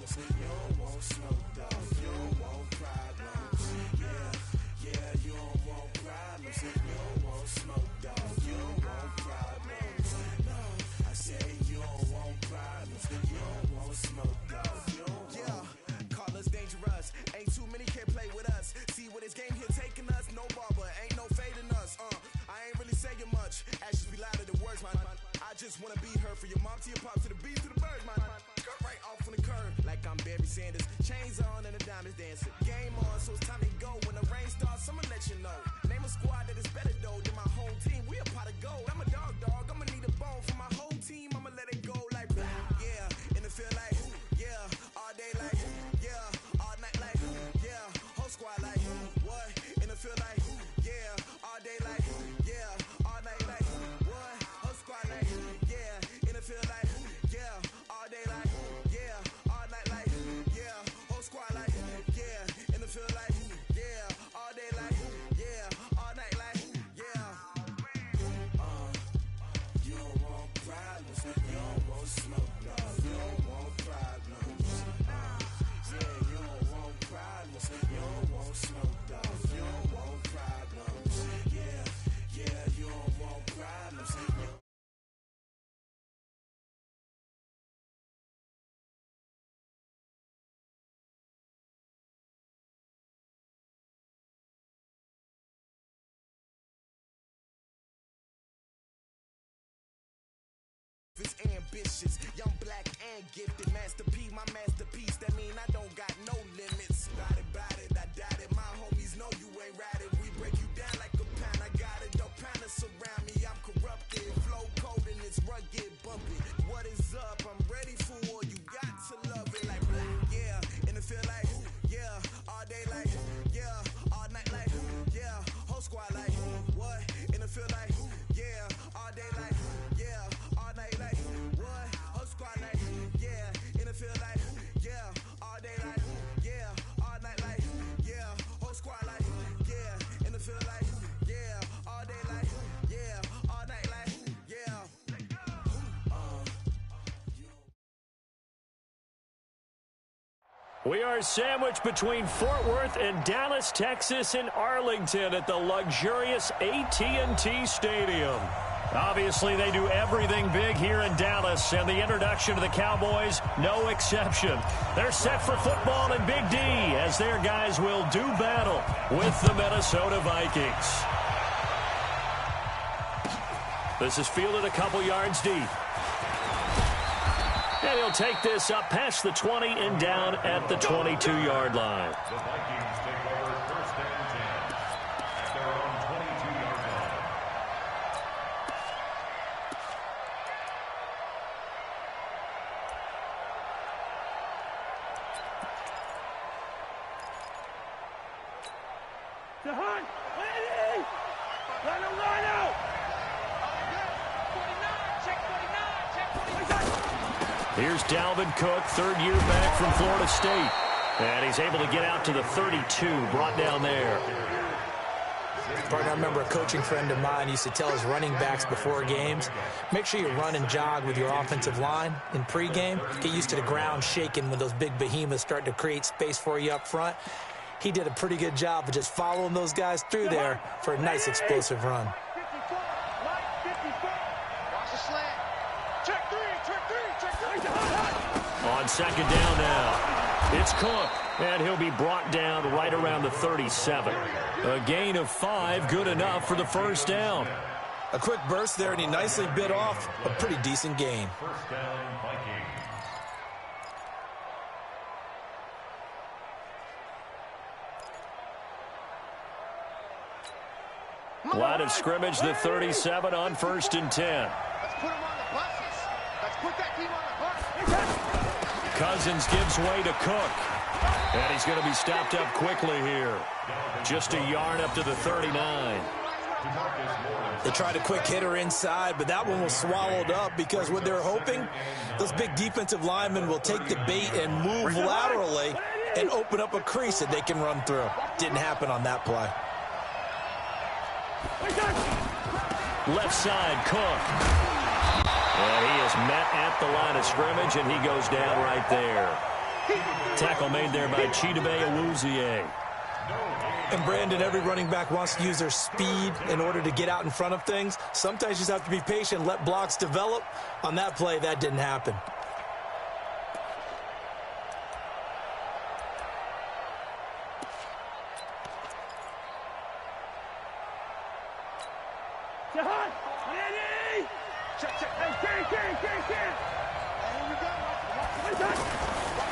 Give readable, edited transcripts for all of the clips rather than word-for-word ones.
You don't want smoke, dog. You don't want problems. Yeah, you don't want problems. You don't want smoke, dog. You don't want problems. No, I say you don't want problems. You don't want smoke, dog. You don't want. Call us dangerous. Ain't too many can play with us. See what this game here taking us. No barber, ain't no fading us. I ain't really saying much. Actions be louder than words, man. I just wanna be heard for your mom to your pop to the beat to the birds, man. Cut right off on the curb like I'm Barry Sanders. Chains on and the diamonds dancing. Game on, so it's time to go. When the rain starts, I'ma let you know. Name a squad that is better though than my home team. We a pot of gold. I'm a dog. I'ma need a bone for my whole team. I'ma let it go like yeah. In the field like yeah. All day like yeah. All night like yeah. Whole squad like what? In the field like yeah. All day like yeah. All night like what? Whole squad like yeah. In the field like yeah. All day like yeah. All night like yeah. Whole squad like yeah. In the field like yeah. All day like yeah. All night like yeah. You don't want problems. You don't want smoke, dog. You don't want problems. Yeah, you don't want problems. You don't want smoke, dog. You don't want problems. Yeah, you don't want problems. It's ambitious, young, black, and gifted. Master P, my masterpiece. That mean I don't got no limits. Bout it, I doubt it. My homies know you ain't ratted. We break you down like a pound. I got it, don't pound to surround me. I'm corrupted, flow cold and it's rugged, bumpy. What is up? I'm ready for war. You got to love it like yeah. In the field like yeah. All day like yeah. All night like yeah. Whole squad like what? In the field like yeah. All day like yeah. All night like what? Whole squad like yeah. In the field like yeah. All day like yeah. All night like yeah. Whole squad like yeah. In the field like yeah. All day like yeah. All night like yeah. We are sandwiched between Fort Worth and Dallas, Texas, and Arlington at the luxurious AT&T Stadium. Obviously, they do everything big here in Dallas, and the introduction to the Cowboys, no exception. They're set for football in Big D as their guys will do battle with the Minnesota Vikings. This is fielded a couple yards deep. And he'll take this up past the 20 and down at the 22-yard line. The Vikings take over first and 10 at their own 22-yard line. To Hunt! Let him run out! 49, check 49, check 49. Here's Dalvin Cook, third year back from Florida State. And he's able to get out to the 32, brought down there. Partner, I remember a coaching friend of mine used to tell his running backs before games, make sure you run and jog with your offensive line in pregame. Get used to the ground shaking when those big behemoths start to create space for you up front. He did a pretty good job of just following those guys through there for a nice explosive run. On second down now, it's Cook, and he'll be brought down right around the 37. A gain of 5, good enough for the first down. A quick burst there, and he nicely bit off a pretty decent gain. First down, Vikings. Line of scrimmage, the 37 on first and 10. Let's put him on the buses. Let's put that team on the bus. Cousins gives way to Cook. And he's going to be stopped up quickly here. Just a yard up to the 39. They tried a quick hitter inside, but that one was swallowed up because what they're hoping, those big defensive linemen will take the bait and move laterally and open up a crease that they can run through. Didn't happen on that play. Left side, Cook. And he is met at the line of scrimmage, and he goes down right there. Tackle made there by Chidobe Awuzie. And Brandon, every running back wants to use their speed in order to get out in front of things. Sometimes you just have to be patient, let blocks develop. On that play, that didn't happen.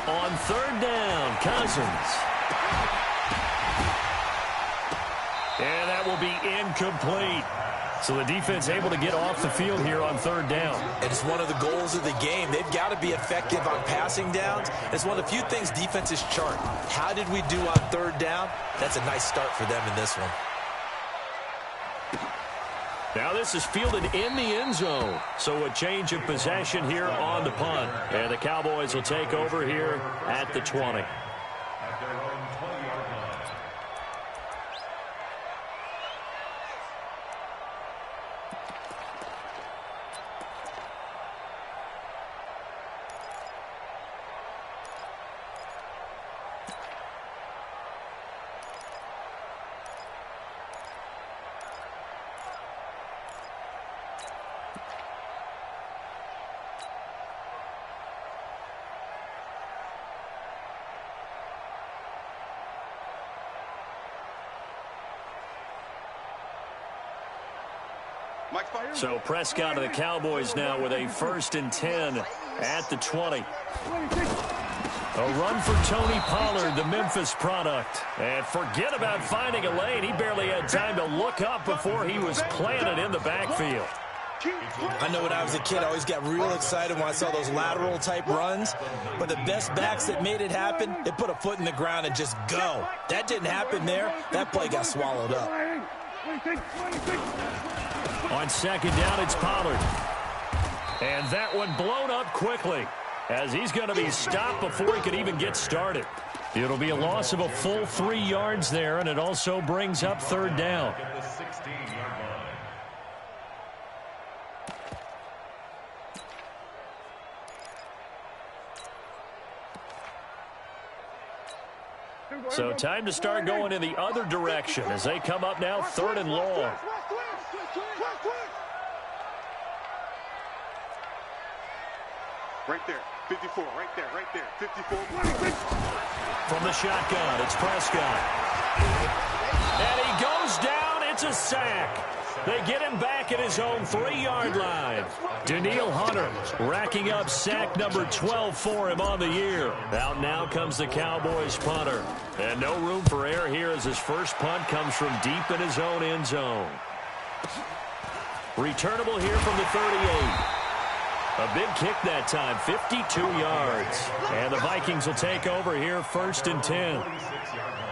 On third down, Cousins. And that will be incomplete. So the defense able to get off the field here on third down. And it's one of the goals of the game. They've got to be effective on passing downs. It's one of the few things defenses chart. How did we do on third down? That's a nice start for them in this one. Now this is fielded in the end zone. So a change of possession here on the punt. And the Cowboys will take over here at the 20. At their own 20-yard line. So Prescott of the Cowboys now with a 1st and 10 at the 20. A run for Tony Pollard, the Memphis product. And forget about finding a lane. He barely had time to look up before he was planted in the backfield. I know when I was a kid, I always got real excited when I saw those lateral type runs. But the best backs that made it happen, they put a foot in the ground and just go. That didn't happen there. That play got swallowed up. On second down, it's Pollard. And that one blown up quickly as he's going to be stopped before he could even get started. It'll be a loss of a full 3 yards there, and it also brings up third down. At the 16-yard line. So time to start going in the other direction as they come up now 3rd and long. Right there, 54, right there, 54. From the shotgun, it's Prescott. And he goes down, it's a sack. They get him back at his own 3-yard line. Danielle Hunter racking up sack number 12 for him on the year. Out now comes the Cowboys punter. And no room for error here as his first punt comes from deep in his own end zone. Returnable here from the 38. A big kick that time, 52 yards. And the Vikings will take over here 1st and 10. 46-yard line.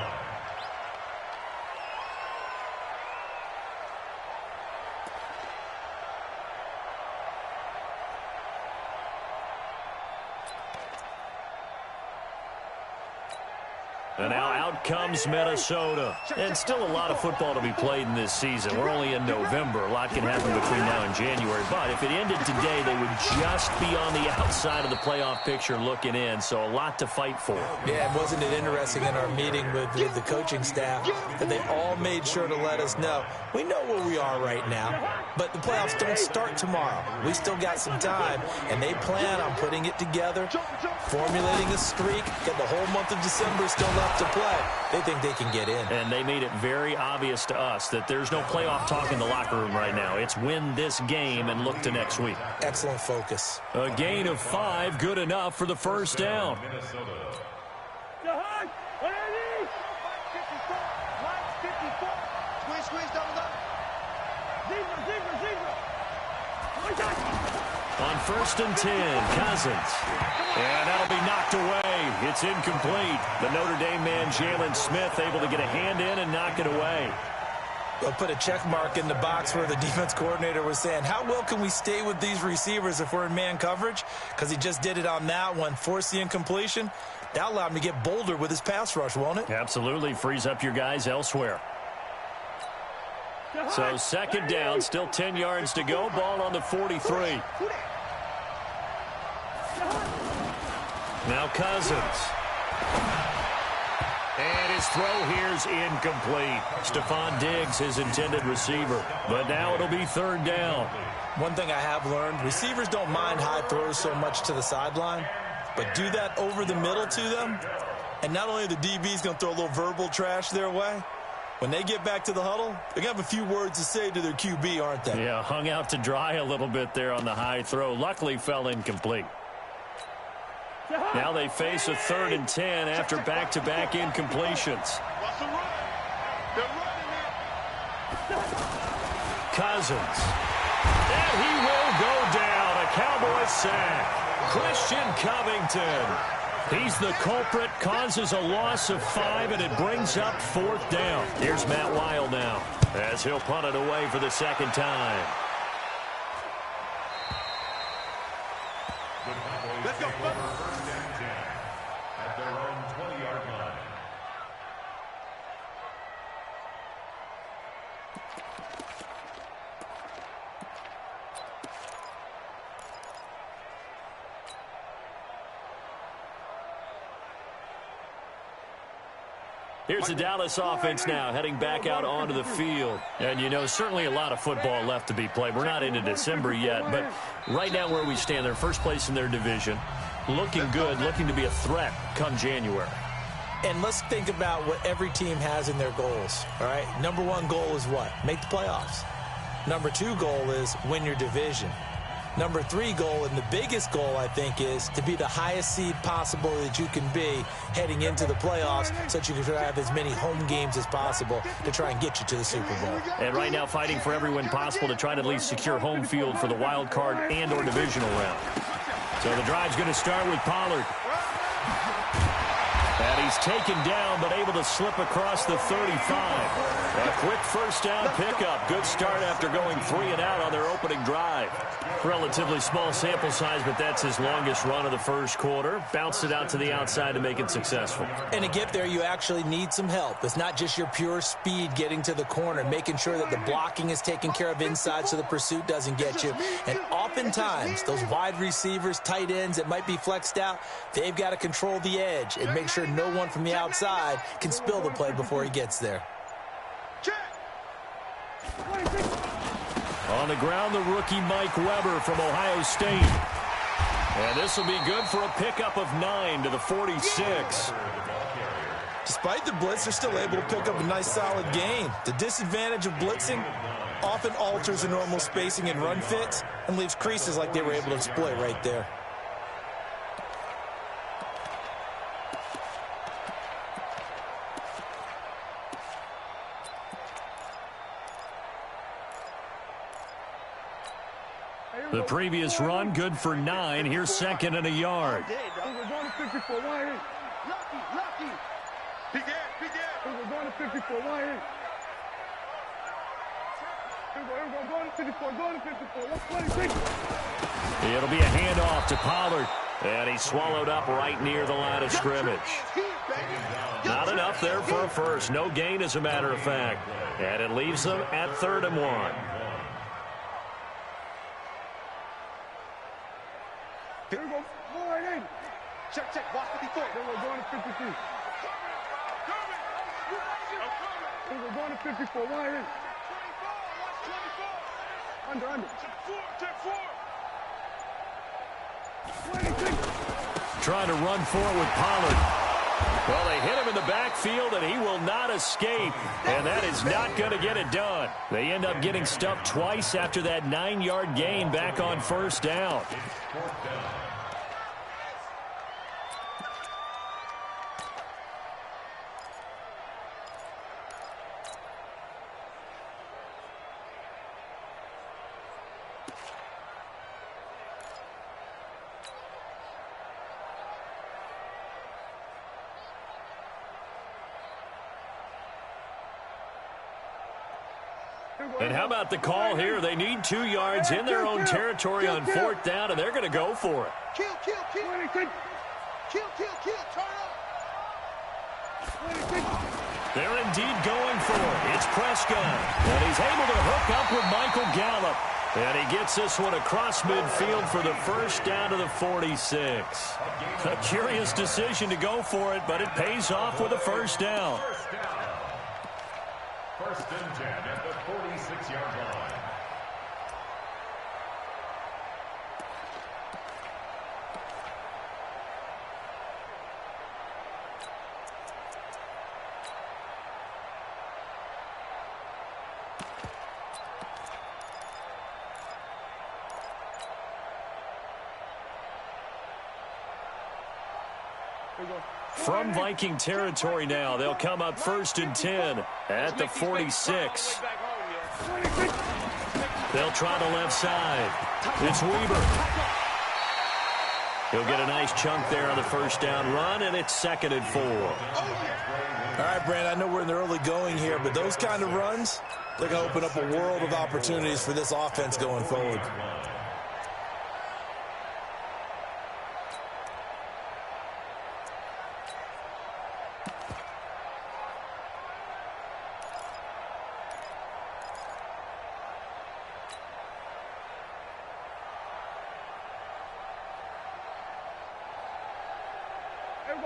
And now out comes Minnesota. And still a lot of football to be played in this season. We're only in November. A lot can happen between now and January. But if it ended today, they would just be on the outside of the playoff picture looking in. So a lot to fight for. Yeah, and wasn't it interesting in our meeting with the coaching staff that they all made sure to let us know, we know where we are right now, but the playoffs don't start tomorrow. We still got some time, and they plan on putting it together, formulating a streak, get the whole month of December still left to play. They think they can get in. And they made it very obvious to us that there's no playoff talk in the locker room right now. It's win this game and look to next week. Excellent focus. A gain of 5, good enough for the first down. Minnesota. Squeeze, double up. On 1st and 10, Cousins. And that'll be knocked away. It's incomplete. The Notre Dame man, Jalen Smith, able to get a hand in and knock it away. They'll put a check mark in the box where the defense coordinator was saying, how well can we stay with these receivers if we're in man coverage? Because he just did it on that one, forced the incompletion. That'll allow him to get bolder with his pass rush, won't it? Absolutely. Frees up your guys elsewhere. So 2nd down, still 10 yards to go. Ball on the 43. Now Cousins. And his throw here's incomplete. Stephon Diggs, his intended receiver. But now it'll be third down. One thing I have learned, receivers don't mind high throws so much to the sideline, but do that over the middle to them, and not only are the DBs going to throw a little verbal trash their way, when they get back to the huddle, they're going to have a few words to say to their QB, aren't they? Yeah, hung out to dry a little bit there on the high throw. Luckily fell incomplete. Now they face a 3rd and 10 after back-to-back incompletions. Cousins. And he will go down. A Cowboy sack. Christian Covington. He's the culprit, causes a loss of 5, and it brings up 4th down. Here's Matt Weil now as he'll punt it away for the 2nd time. Let's go. First and 10 at their own 20-yard line. Here's the Dallas offense now heading back out onto the field. And, you know, certainly a lot of football left to be played. We're not into December yet, but right now where we stand, they're first place in their division. Looking good, looking to be a threat come January. And let's think about what every team has in their goals, all right? Number 1 goal is what? Make the playoffs. Number 2 goal is win your division. Number 3 goal, and the biggest goal, I think, is to be the highest seed possible that you can be heading into the playoffs so that you can have as many home games as possible to try and get you to the Super Bowl. And right now fighting for every win possible to try to at least secure home field for the wild card and or divisional round. So the drive's going to start with Pollard. And he's taken down, but able to slip across the 35. A quick first down pickup. Good start after going 3 and out on their opening drive. Relatively small sample size, but that's his longest run of the first quarter. Bounced it out to the outside to make it successful. And to get there, you actually need some help. It's not just your pure speed getting to the corner, making sure that the blocking is taken care of inside so the pursuit doesn't get you. And oftentimes, those wide receivers, tight ends that might be flexed out, they've got to control the edge and make sure no one from the outside can spill the play before he gets there. On the ground, the rookie Mike Weber from Ohio State. And this will be good for a pickup of 9 to the 46. Despite the blitz, they're still able to pick up a nice solid gain. The disadvantage of blitzing often alters the normal spacing and run fits and leaves creases like they were able to exploit right there. The previous run, good for 9. Here's 2nd and a yard. Lucky. Big air. We're going to 54. Why is? We're going to 54. Going to 54. Let's play. It'll be a handoff to Pollard. And he's swallowed up right near the line of scrimmage. Not enough there for a first. No gain, as a matter of fact. And it leaves them at 3rd and 1. Here we go. Check. Watch 54. Then we're going to 53. Then we're going to 54. Why is? 24. Under. 26. Trying to run for it with Pollard. Well, they hit him in the backfield, and he will not escape. And that is not going to get it done. They end up getting stuffed twice after that 9-yard gain back on 1st down. And how about the call here? They need 2 yards in their own territory on 4th down, and they're going to go for it. Kill. Turn up. They're indeed going for it. It's Prescott, and he's able to hook up with Michael Gallup. And he gets this one across midfield for the first down to the 46. A curious decision to go for it, but it pays off with a first down. First and 10 at the 46-yard line. From Viking territory now, they'll come up first and 10 at the 46. They'll try the left side. It's Weaver. He'll get a nice chunk there on the first down run, and it's 2nd and 4. All right, Brand, I know we're in the early going here, but those kind of runs, they're going to open up a world of opportunities for this offense going forward.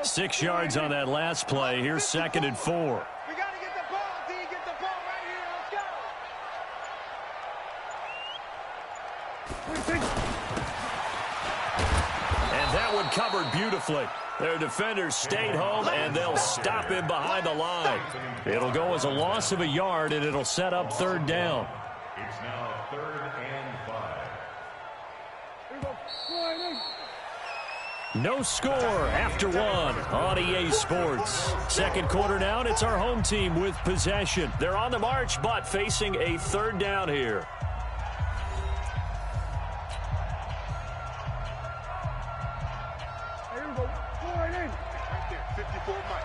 Six yards on that last play. Here's 2nd and 4. We got to get the ball, D. Get the ball right here. Let's go. And that one covered beautifully. Their defenders stayed home, and they'll stop him behind the line. It'll go as a loss of a yard, and it'll set up 3rd down. It's now 3rd and 5. Here we go. Sliding. No score after one on EA Sports. Second quarter now, and it's our home team with possession. They're on the march, but facing a 3rd down here. Here we go. Sliding. Right there, 54 Mike.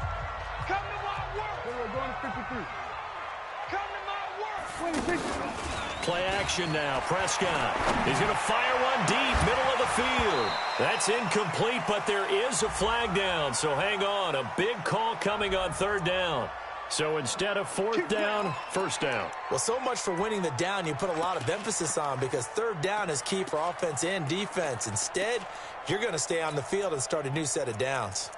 Come to my work. Here we go. Going to 53. Come to my work. 26. Play action now. Prescott. He's going to fire one deep, middle of the field. That's incomplete, but there is a flag down, so hang on. A big call coming on 3rd down. So instead of 4th down, 1st down. Well, so much for winning the down you put a lot of emphasis on, because 3rd down is key for offense and defense. Instead, you're going to stay on the field and start a new set of downs.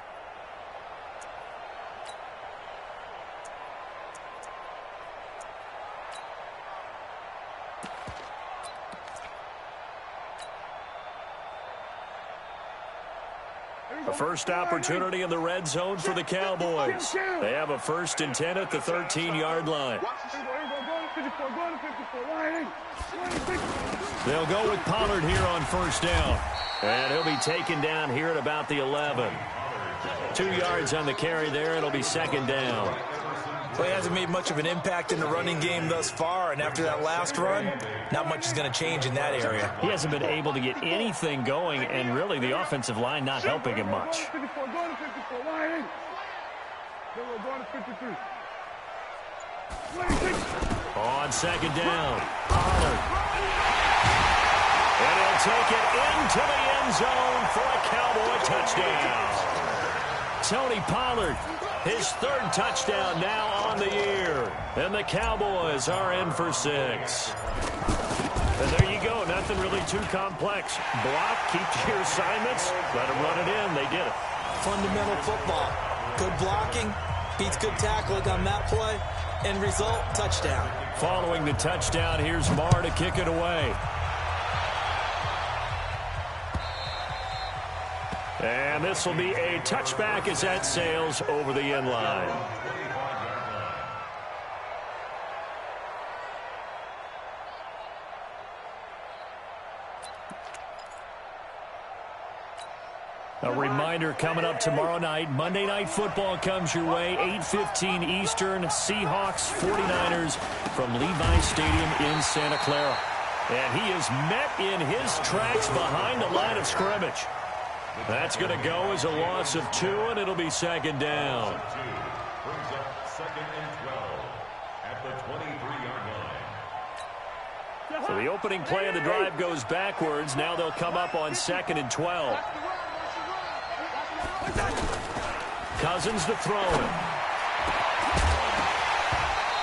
A first opportunity in the red zone for the Cowboys. They have a 1st and 10 at the 13-yard line. They'll go with Pollard here on 1st down. And he'll be taken down here at about the 11. 2 yards on the carry there. It'll be 2nd down. Well, he hasn't made much of an impact in the running game thus far, and after that last run, not much is going to change in that area. He hasn't been able to get anything going, and really the offensive line not helping him much. 54, going to 54, lining. Then we're going to 53. 26. On 2nd down, Pollard. And he'll take it into the end zone for a Cowboy touchdown. Tony Pollard, his 3rd touchdown now on the year. And the Cowboys are in for 6. And there you go. Nothing really too complex. Block, keep to your assignments, let them run it in. They did it. Fundamental football. Good blocking, beats good tackling on that play. End result, touchdown. Following the touchdown, here's Marr to kick it away. And this will be a touchback as that sails over the end line. A reminder coming up tomorrow night. Monday Night Football comes your way, 8:15 Eastern. Seahawks, 49ers from Levi Stadium in Santa Clara. And he is met in his tracks behind the line of scrimmage. That's going to go as a loss of 2, and it'll be 2nd down. Brings up 2nd and 12 at the 23-yard line. So the opening play of the drive goes backwards. Now they'll come up on 2nd and 12. Cousins to throw it.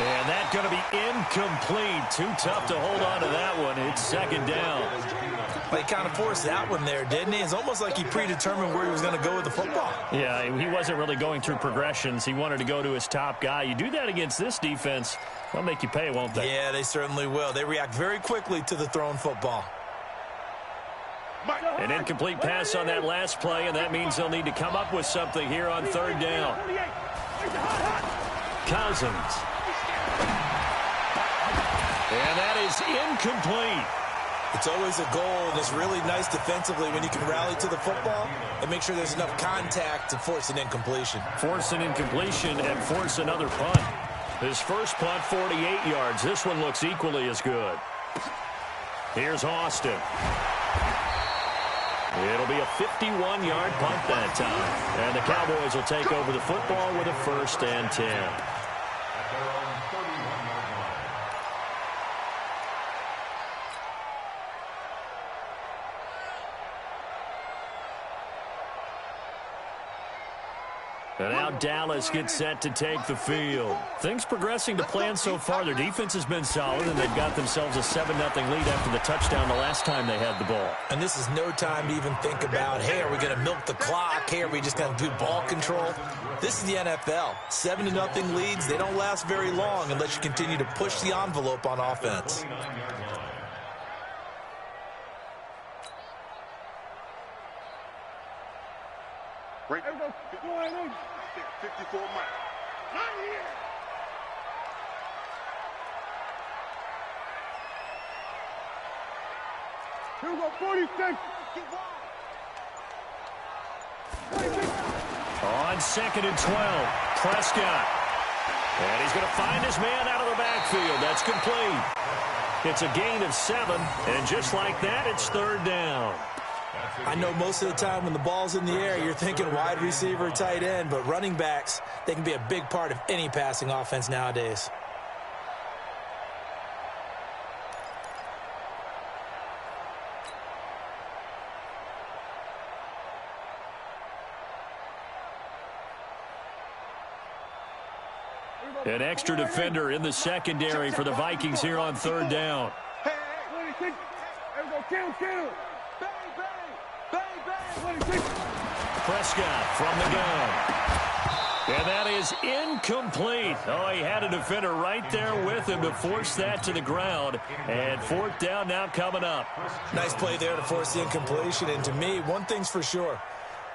And that's going to be incomplete. Too tough to hold on to that one. It's second down. Well, he kind of forced that one there, didn't he? It's almost like he predetermined where he was going to go with the football. Yeah, he wasn't really going through progressions. He wanted to go to his top guy. You do that against this defense, they'll make you pay, won't they? Yeah, they certainly will. They react very quickly to the thrown football. An incomplete pass on that last play, and that means they'll need to come up with something here on third down. Cousins. And that is incomplete. It's always a goal, and it's really nice defensively when you can rally to the football and make sure there's enough contact to force an incompletion. Force an incompletion and force another punt. His first punt, 48 yards. This one looks equally as good. Here's Austin. It'll be a 51-yard punt that time. And the Cowboys will take over the football with a 1st and 10. And now Dallas gets set to take the field. Things progressing to plan so far. Their defense has been solid, and they've got themselves a 7-0 lead after the touchdown the last time they had the ball. And this is no time to even think about, hey, are we going to milk the clock? Hey, are we just going to do ball control? This is the NFL. 7-0 leads, they don't last very long unless you continue to push the envelope on offense. Right. 54 miles. Not here. Here we go, 46. On 2nd and 12, Prescott. And he's going to find his man out of the backfield. That's complete. It's a gain of 7, and just like that, it's third down. I know most of the time when the ball's in the air, you're thinking wide receiver, tight end, but running backs, they can be a big part of any passing offense nowadays. An extra defender in the secondary for the Vikings here on third down. 26. There we go, count. Prescott from the gun. And that is incomplete. Oh, he had a defender right there with him to force that to the ground. And 4th down now coming up. Nice play there to force the incompletion. And to me, one thing's for sure.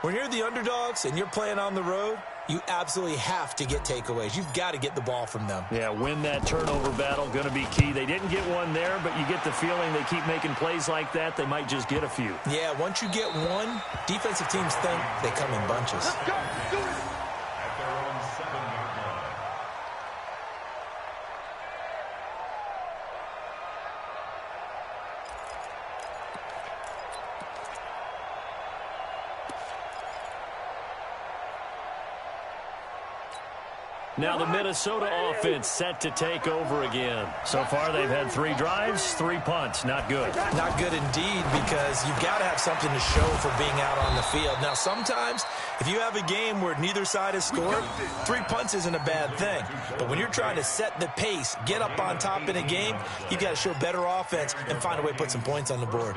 When you're the underdogs and you're playing on the road, you absolutely have to get takeaways. You've got to get the ball from them. Yeah, win that turnover battle, going to be key. They didn't get one there, but you get the feeling they keep making plays like that, they might just get a few. Yeah, once you get one, defensive teams think they come in bunches. Let's go. Do it. At their own 7-yard line. Now the Minnesota offense set to take over again. So far they've had 3 drives, 3 punts. Not good. Not good indeed, because you've got to have something to show for being out on the field. Now sometimes if you have a game where neither side has scored, 3 punts isn't a bad thing. But when you're trying to set the pace, get up on top in a game, you've got to show better offense and find a way to put some points on the board.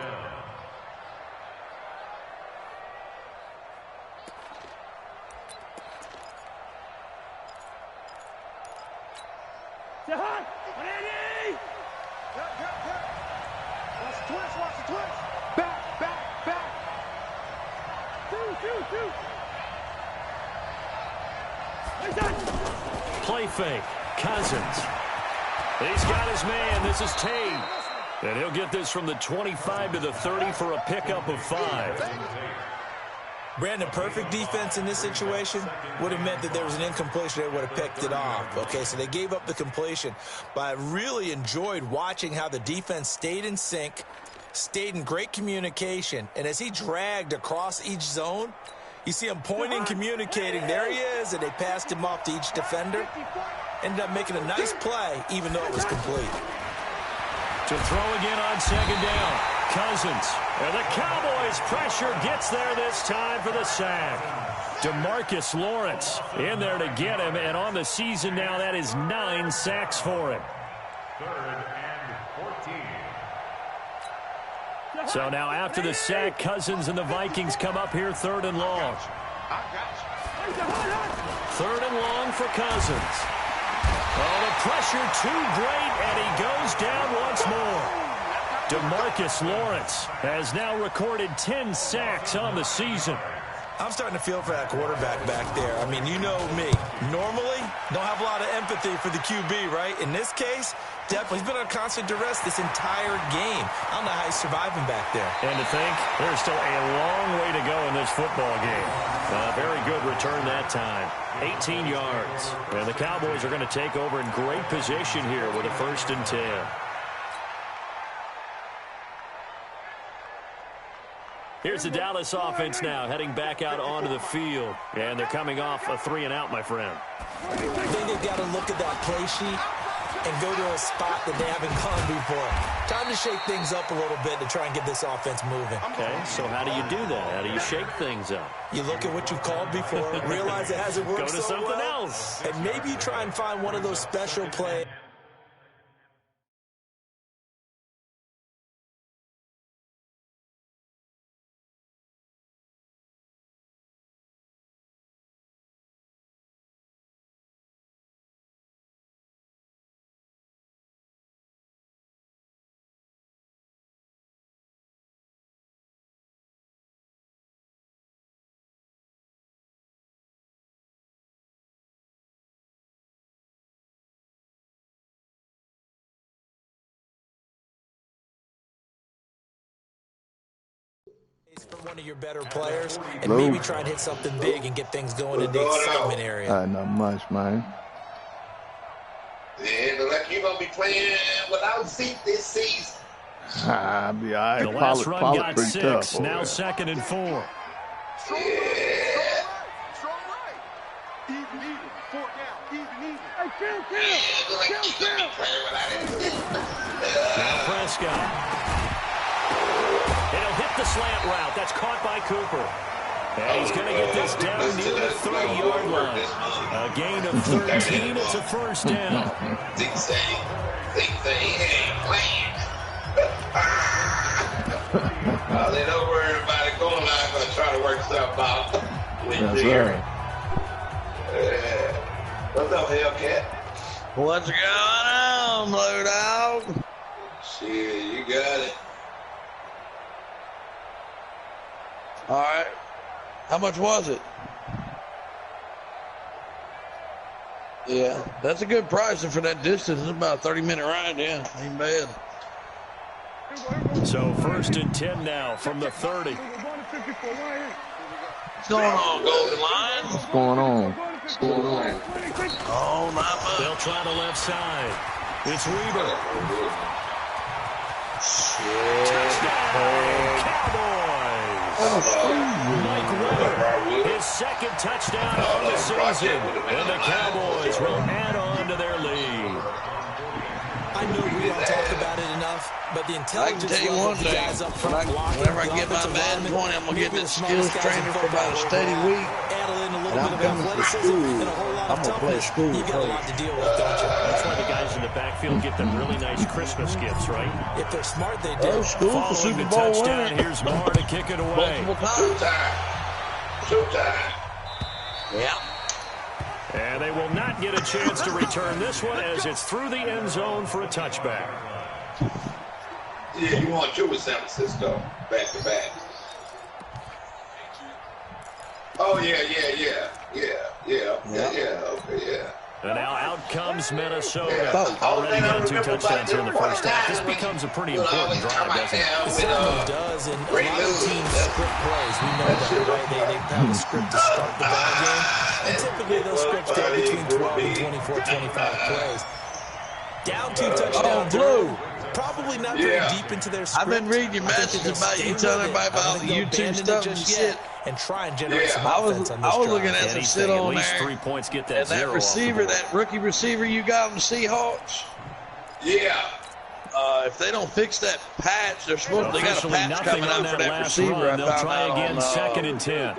Play fake. Cousins. He's got his man. This is Tate. And he'll get this from the 25 to the 30 for a pickup of 5. Brandon, perfect defense in this situation would have meant that there was an incompletion. They would have picked it off. Okay, so they gave up the completion. But I really enjoyed watching how the defense stayed in sync, stayed in great communication. And as he dragged across each zone, you see him pointing, communicating. There he is, and they passed him off to each defender. Ended up making a nice play, even though it was complete. To throw again on 2nd down. Cousins. And the Cowboys' pressure gets there this time for the sack. DeMarcus Lawrence in there to get him, and on the season now, that is 9 sacks for him. 3rd and 14. So now after the sack, Cousins and the Vikings come up here 3rd and long. 3rd and long for Cousins. Oh, the pressure too great, and he goes down once more. DeMarcus Lawrence has now recorded 10 sacks on the season. I'm starting to feel for that quarterback back there. I mean, you know me. Normally, don't have a lot of empathy for the QB, right? In this case, definitely. He's been on constant duress this entire game. I don't know how he's surviving back there. And to think, there's still a long way to go in this football game. Very good return that time. 18 yards. And the Cowboys are going to take over in great position here with a 1st and 10. Here's the Dallas offense now, heading back out onto the field. And they're coming off a 3-and-out, my friend. I think they've got to look at that play sheet and go to a spot that they haven't gone before. Time to shake things up a little bit to try and get this offense moving. Okay, so how do you do that? How do you shake things up? You look at what you called before, realize it hasn't worked Go to so something well, else. and maybe you try and find one of those special plays. From one of your better players, and maybe try and hit something big and get things going in the excitement area. Not much, man. Yeah, look like you're going to be playing without Zeke this season. I'll be all right. The last run got pretty 6, tough now over 2nd and 4. Strong right. Even. 4 down. Even. Hey, kill. Look like you're going to be playing without him. Now Prescott. It'll hit the slant route. That's caught by Cooper. And he's going to get this down near the 30-yard line. A gain of 13. It's a 1st down. Zeke say he ain't playing. They don't worry about it. Going line going to try to work stuff out. That's right. What's up, Hellcat? What's going on, Blue Dog? Shit, you got it. All right. How much was it? Yeah, that's a good price for that distance. It's about a 30-minute ride, yeah. Ain't bad. So 1st and 10 now from the 30. What's going on, Goldenlion? What's going on? Oh, not much. They'll try the left side. It's Weaver. Touchdown, Cowboys. Mike Weber, his 2nd touchdown of the season. And the Cowboys will add on to their lead. I know we don't talk about it enough, but the I can intelligence tell you level one of the thing. guys up front blocking, Whenever I get my bad 20, I'm going to get this skills trainer for about a steady week. Add in a little And bit I'm of coming to athleticism school. and a whole lot I'm of going to play toughness. school You got a lot to deal with, don't you? That's why the guys in the backfield get them really nice Christmas gifts, right? If they're smart, they do. Oh, school for Following Super the Bowl touchdown, winner. here's Moore to kick it away. Multiple times. Showtime. Yeah. And they will not get a chance to return this one as it's through the end zone for a touchback. Yeah, you want two with San Francisco back to back. Oh, yeah. Okay, yeah. And now out comes Minnesota. Oh. Already got 2 touchdowns here in the first half. This becomes a pretty important drive, doesn't it? It certainly does, and a lot of teams script plays. We know that, right? They have a script to start the ball game, and typically those scripts go between 12 and 24, 25 plays. Down 2 touchdowns. Blue. Probably not very deep into their script. I've been reading your messages about you telling everybody about the YouTube stuff and shit. And try and generate some I offense was on this looking drive. at some shit on at least there. 3 points, get that And that 0 receiver, off the board. that rookie receiver you got on the Seahawks. Yeah. if they don't fix that patch, they got a patch coming out for that receiver. Run. They'll try again, 2nd and 10.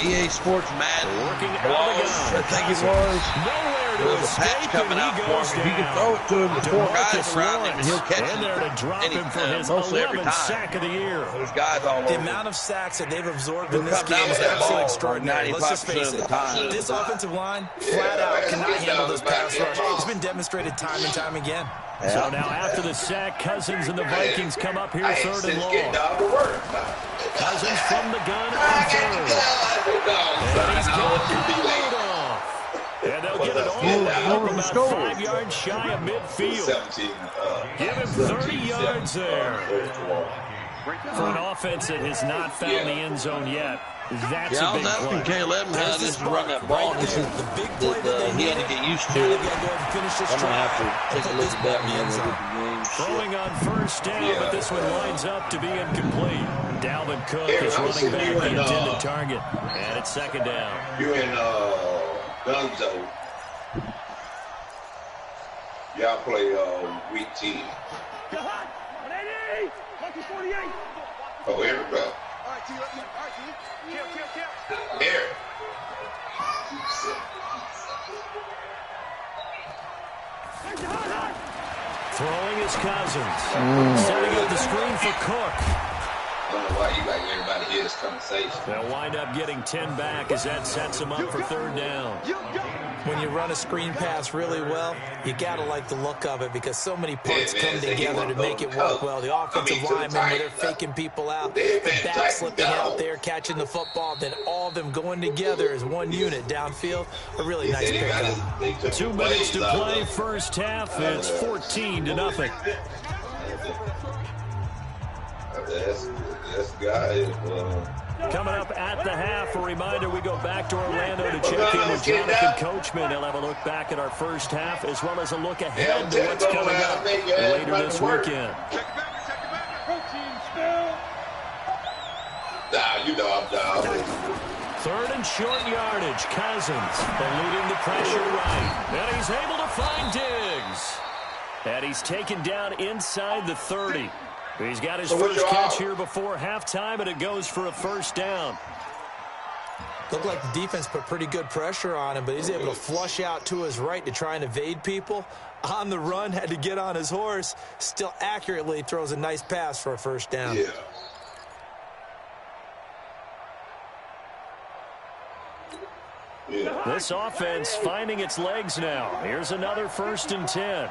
EA Sports Madden. Working blogs, I think it was. Nowhere to There's a patch coming out for him. If you can throw it to him with 4 guys around him, and he'll catch it. And there to drop him for his mostly every 11th time. sack of the year. There's guys all over. The amount of sacks that they've absorbed in this game is absolutely extraordinary. Let's just face it. This offensive line, flat out, cannot handle this pass rush. It's been demonstrated time and time again. So now after the sack, Cousins and the Vikings come up here 3rd and long. Cousins from the gun on 3rd. And he's got it off. And they'll get it all the way up about 5 yards shy of midfield. Give him 30 yards there. For an offense that has not found the end zone yet, that's a big play. K11 how this run that ball. This is the big play that he had to get used to it. I'm going to have to take a look at that when we get the game. Throwing on 1st down, but this one lines up to be incomplete. Dalvin Cook is running back the intended target. And it's 2nd down. You're in Gunzo. Y'all play week 10. Oh, here we go. All right, T. Kill. Here. Throwing his Cousins. Setting up the screen for Cook. I don't know why you like everybody hear this conversation. They'll wind up getting 10 back as that sets them up for 3rd down. When you run a screen pass really well, you got to like the look of it because so many parts come together to make it work well. The offensive linemen, where they're faking people out, the back slipping out there, catching the football, then all of them going together as one unit downfield. A really nice pickup. 2 minutes to play, 1st half. It's 14-0. That's guy. Coming up at the half, a reminder, we go back to Orlando to check in with Jonathan Coachman. He'll have a look back at our 1st half as well as a look ahead to what's coming up later this weekend. Nah, you know I'm down. 3rd and short yardage. Cousins eluding the pressure right. And he's able to find Diggs. And he's taken down inside the 30. He's got his first catch here before halftime, and it goes for a 1st down. Looked like the defense put pretty good pressure on him, but he's able to flush out to his right to try and evade people. On the run, had to get on his horse. Still accurately throws a nice pass for a 1st down. Yeah. This offense finding its legs now. Here's another 1st and 10.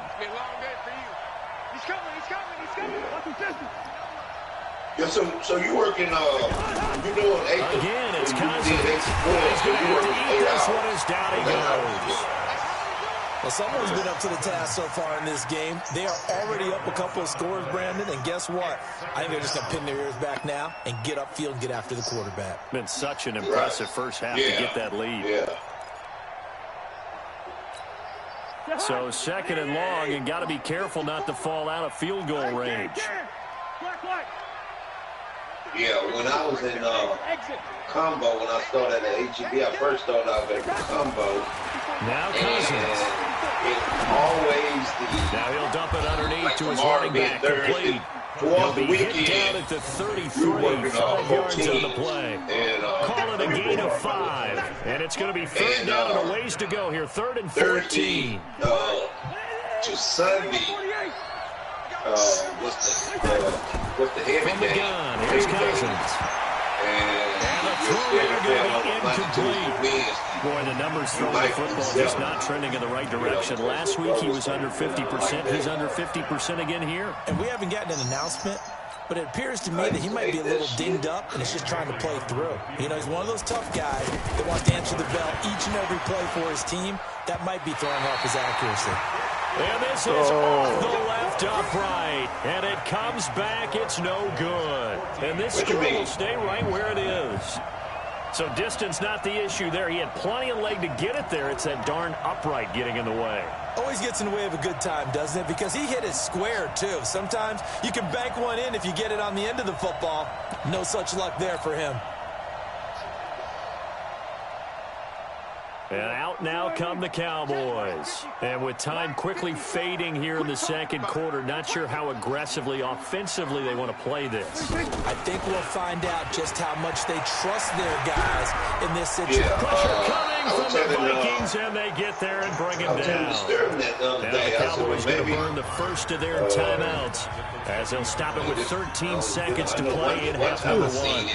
Yeah, so you working, you doing 8 again, it's Cousins. He's going to have to eat this one as down he goes. Well, someone's been up to the task so far in this game. They are already up a couple of scores, Brandon, and guess what? I think they're just going to pin their ears back now and get upfield and get after the quarterback. Been such an impressive first half to get that lead. Yeah. So 2nd and long, and got to be careful not to fall out of field goal range. Yeah, when I was in combo, when I started at HEB, I first started out at combo. Now Cousins. It's always the... Now he'll dump it underneath to his running back, complete. He'll be hit down at the 33, 5 yards on the play. Call it a gain of 5. And it's going to be 3rd down and a ways to go here. 3rd and 14. To Sunday. What's the heavy from the gun? Here's Cousins. And the throw there going to be incomplete. Boy, the numbers throwing the football just not trending in the right direction. Last week he was under 50%. He's under 50% again here. And we haven't gotten an announcement, but it appears to me that he might be a little dinged up and is just trying to play through. You know, he's one of those tough guys that wants to answer the bell each and every play for his team. That might be throwing off his accuracy. And this is off the left upright. And it comes back. It's no good. And this score will stay right where it is. So distance not the issue there. He had plenty of leg to get it there. It's that darn upright getting in the way. Always gets in the way of a good time, doesn't it? Because he hit it square, too. Sometimes you can bank one in if you get it on the end of the football. No such luck there for him. And out now come the Cowboys. And with time quickly fading here in the second quarter, not sure how aggressively, offensively they want to play this. I think we'll find out just how much they trust their guys in this situation. Yeah, pressure coming from the Vikings, and they get there and bring him down. Now the Cowboys going to burn the first of their timeouts as they'll stop it with 13 seconds to play in half number one.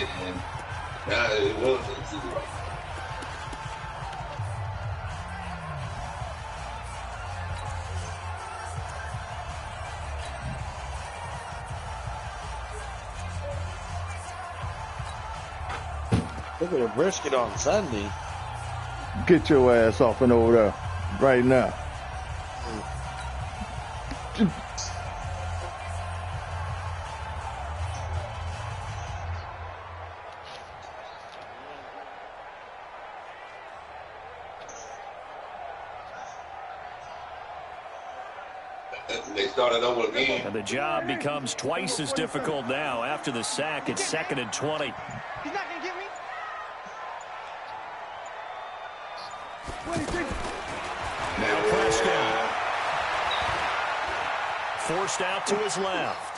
Look at a brisket on Sunday. Get your ass off and over there right now. They started over again. And the job becomes twice as difficult now after the sack. It's 2nd and 20. He's not going to get me. Now Prescott. Forced out to his left.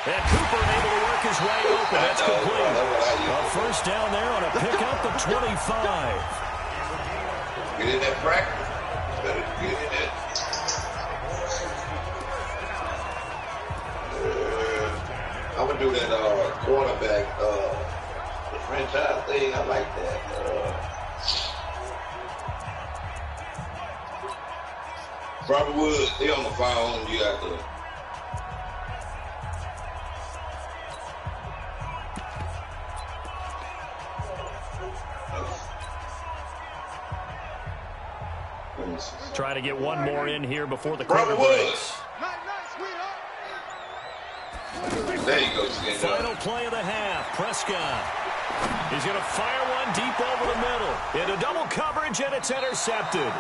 And Cooper able to work his way open. That's complete. A first down there on a pickup of 25. Get in that practice. Better get in that. I'm going to do that quarterback, the franchise thing. I like that. Robert Woods, they on the phone. You got to. Try to get one more in here before the quarter breaks. There you go, Final play of the half. Prescott. He's going to fire one deep over the middle. Into double coverage, and it's intercepted.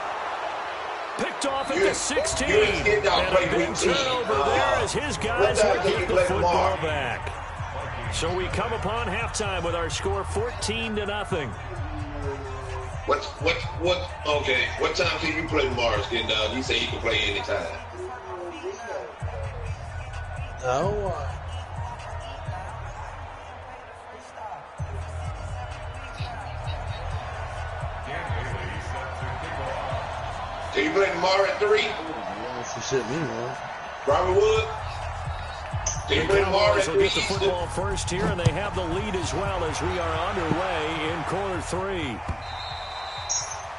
Picked off at the 16. And a big turnover there as his guys will get the football back. So we come upon halftime with our score 14-0. Okay, what time can you play tomorrow, Skin Dog? He said you can play anytime. No. Can you play tomorrow at 3? She sent me one. Robert Wood? Can you play tomorrow at 3? They'll get the football first here, and they have the lead as well as we are underway in quarter 3.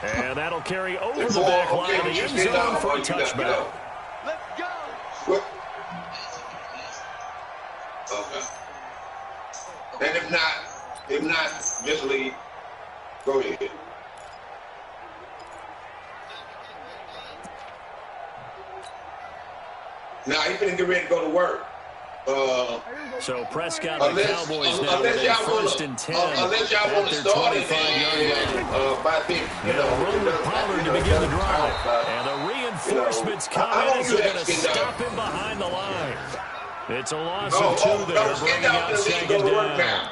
And that'll carry over the back line of the end zone for a touchback. Let's go. What? Okay. And if not, just leave. Go ahead. Now he's gonna get ready to go to work. So Prescott and the Cowboys now with a 1st and 10 unless y'all want to start it, run with Pollard to begin the drive. And the reinforcements come in as they're going to stop him behind the line. It's a loss of 2 there, bringing out 2nd down.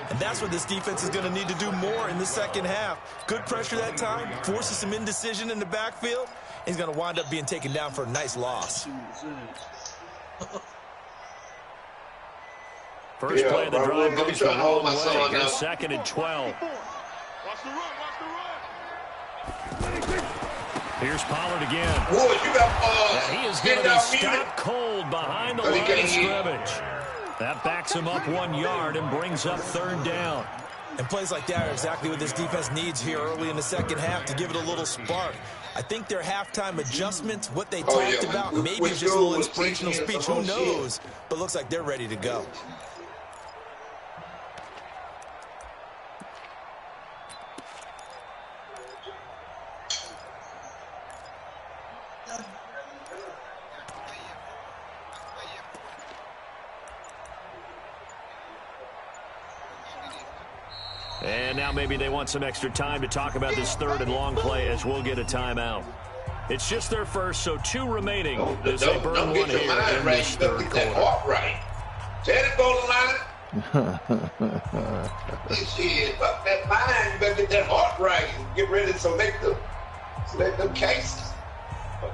And that's what this defense is going to need to do more in the second half. Good pressure that time, forces some indecision in the backfield. He's going to wind up being taken down for a nice loss. First play of the drive goes the wrong way. Here's 2nd and 12. Here's Pollard again. Wood, you got, and he is going to be stopped cold behind the line of scrimmage. That backs him up 1 yard and brings up 3rd down. And plays like that are exactly what this defense needs here early in the second half to give it a little spark. I think their halftime adjustments, what they talked about, maybe just a little inspirational speech, who knows? But looks like they're ready to go. And now maybe they want some extra time to talk about this 3rd and long play as we'll get a timeout. It's just their first, so 2 remaining as they burn one here in this 3rd quarter. Right. Tell it, Goldenlion. Shit, fuck that mind, better get that heart right and get ready to select them cases.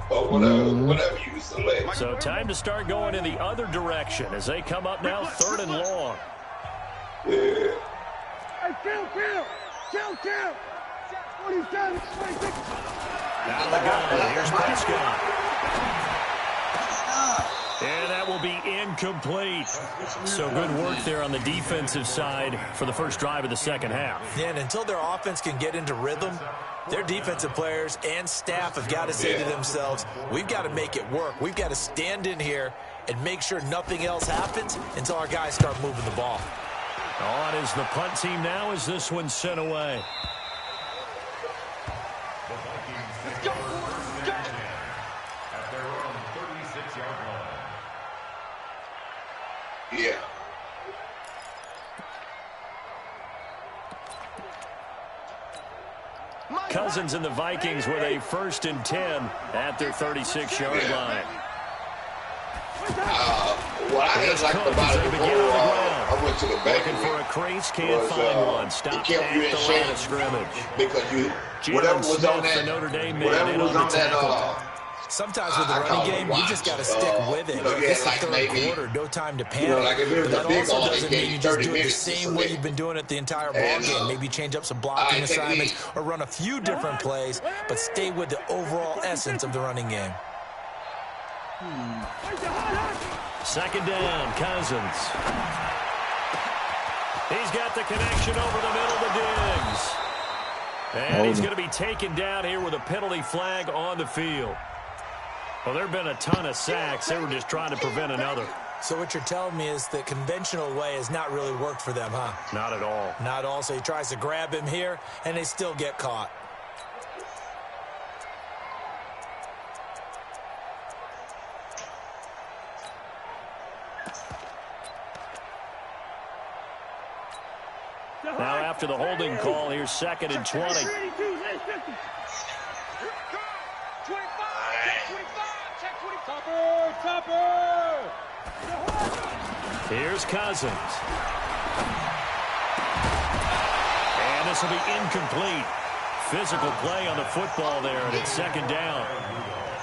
Or whatever you select. So time to start going in the other direction as they come up now 3rd and long. Yeah. Hey, kill. 27, 26. Out of the gun. Here's Prescott. And that will be incomplete. So good work there on the defensive side for the first drive of the second half. Yeah, and until their offense can get into rhythm, their defensive players and staff have got to say to themselves, we've got to make it work. We've got to stand in here and make sure nothing else happens until our guys start moving the ball. On is the punt team now as this one's sent away. Let's go. At their own 36-yard line. Yeah. Cousins and the Vikings with a 1st and 10 at their 36-yard line. What I didn't like about it before I went to the bank. Looking for a crease, can't find one. Stop at the line of scrimmage. Because whatever was on that, whatever was on that, sometimes with the running game, you just got to stick with it. It's the third quarter, no time to panic. But that also doesn't mean you just do it the same way you've been doing it the entire ball game. Maybe change up some blocking assignments or run a few different plays, but stay with the overall essence of the running game. 2nd down, Cousins. He's got the connection over the middle to Diggs. And he's going to be taken down here with a penalty flag on the field. Well, there have been a ton of sacks. They were just trying to prevent another. So what you're telling me is the conventional way has not really worked for them, huh? Not at all. Not all. So he tries to grab him here, and they still get caught. Now after the holding call, here's 2nd and 20. Here's Cousins. And this will be incomplete. Physical play on the football there, and it's 2nd down.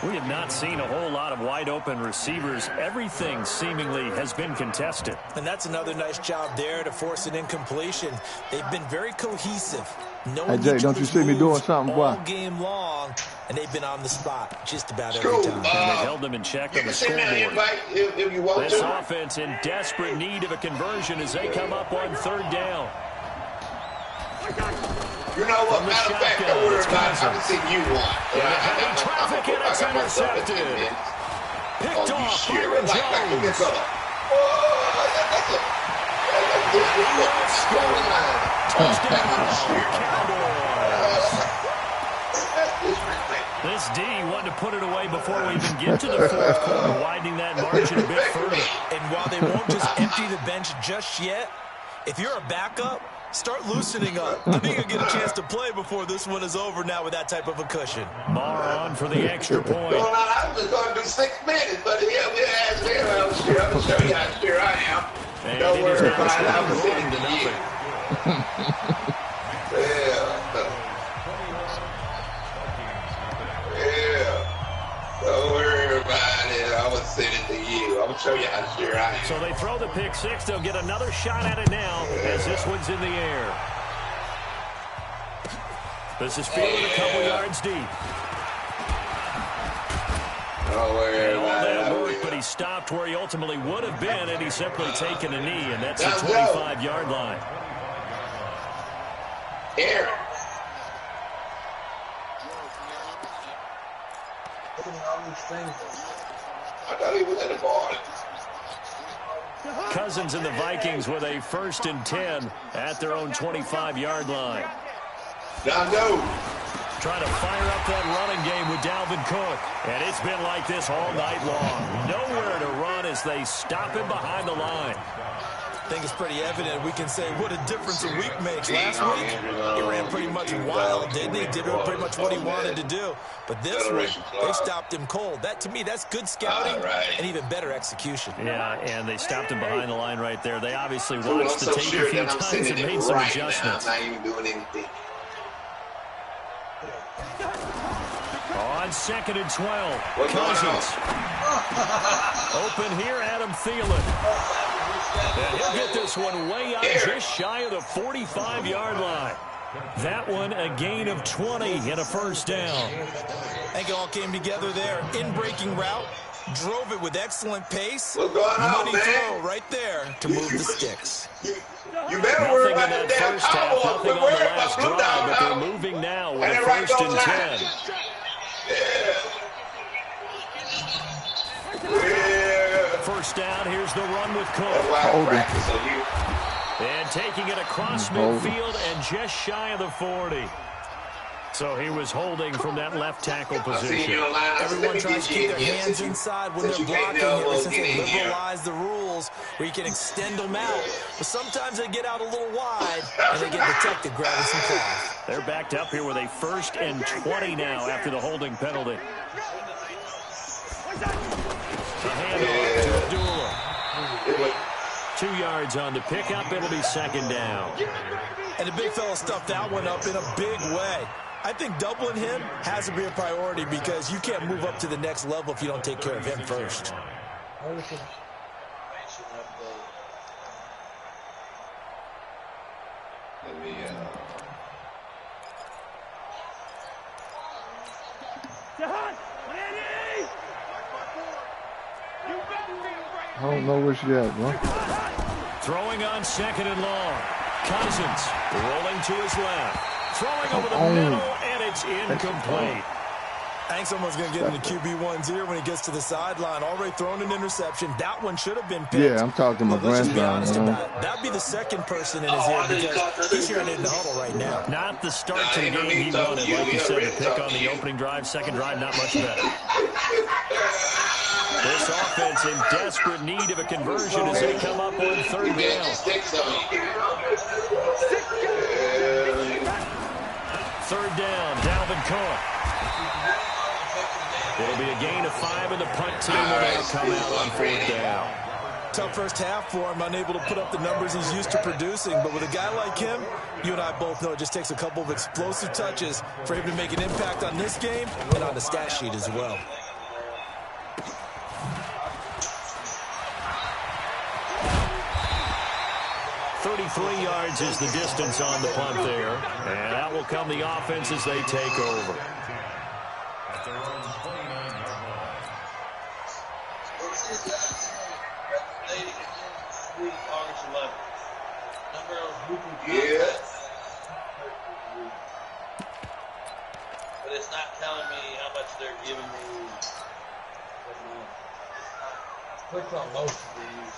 We have not seen a whole lot of wide-open receivers. Everything seemingly has been contested. And that's another nice job there to force an incompletion. They've been very cohesive. Hey, Jay, don't you see me doing something, boy? All game long, and they've been on the spot just about every time. And they held them in check on the scoreboard. This offense in desperate need of a conversion as they come up on 3rd down. You know what, matter of fact, don't worry about it. I can see you one. Heavy traffic, and it's intercepted. Picked off Byron Jones. This D wanted to put it away before we even get to the 4th quarter, widening that margin a bit further. And while they won't just empty the bench just yet, if you're a backup, start loosening up. I think you'll get a chance to play before this one is over now with that type of a cushion. Barr on for the extra point. No, I was just going to do 6 minutes, but yeah, we'll ask him. I'm going to show you how sure I am. And don't worry about it. I'm going sitting to nothing. Don't worry about it. I was sending it to you. I'm going to show you how sure I am. So they throw the pick 6. They'll get another shot at it now as this one's in the air. This is fielded a couple yards deep. Don't worry all about that it. work, but he stopped where he ultimately would have been, and he's simply taken a knee, and that's the 25-yard line. Here. I thought he was in the ball. Cousins and the Vikings with a 1st and 10 at their own 25-yard line. Down go. Trying to fire up that running game with Dalvin Cook. And it's been like this all night long. Nowhere to run as they stop him behind the line. I think it's pretty evident. We can say what a difference a week makes. Last week, he ran pretty much wild, didn't he? Did pretty much what he wanted to do. But this week, they stopped him cold. That, to me, that's good scouting and even better execution. Yeah, and they stopped him behind the line right there. They obviously watched the tape a few times and made some adjustments. I'm not even doing anything. On 2nd and 12, Cousins. Open here, Adam Thielen. And he'll get this one way out just shy of the 45-yard line. That one a gain of 20 and a first down. I think it all came together there. In-breaking route, drove it with excellent pace. What's going on, Money man? throw right there to move the sticks. You better worry about Nothing in the that damn first half, Cowboys. nothing on the last drive, but they're moving now with a first and 10. First down, here's the run with Cook. And taking it across midfield and just shy of the 40. So he was holding from that left tackle position. Everyone tries to keep their hands inside when they're blocking ever since they liberalized the rules where you can extend them out. But sometimes they get out a little wide and they get detected grabbing some cloth. They're backed up here with a 1st and 20 now after the holding penalty. A handoff to Abdullah. 2 yards on the pickup. It'll be 2nd down. And the big fella stuffed that one up in a big way. I think doubling him has to be a priority because you can't move up to the next level if you don't take care of him first. I don't know where she at, bro. Throwing on 2nd and long. Cousins rolling to his left. Throwing over the middle, and it's incomplete. I think someone's going to get into QB1's ear when he gets to the sideline. Already thrown an interception. That one should have been picked. Yeah, I'm talking to my Let's just be honest grandson. about it. That'd be the second person in his ear because he's hearing it in the huddle right now. Not the start to the game he wanted. Like you said, the pick on the opening drive, second drive, not much better. This offense in desperate need of a conversion as they come up on 3rd down. 3rd down, Dalvin Cook. It'll be a gain of 5, and the punt team will now come out on 4th down. Tough first half for him, unable to put up the numbers he's used to producing. But with a guy like him, you and I both know it just takes a couple of explosive touches for him to make an impact on this game and on the stat sheet as well. .33 yards is the distance on the punt there. And that will come the offense as they take over. Yeah. But it's not telling me how much they're giving me. Click on most of these.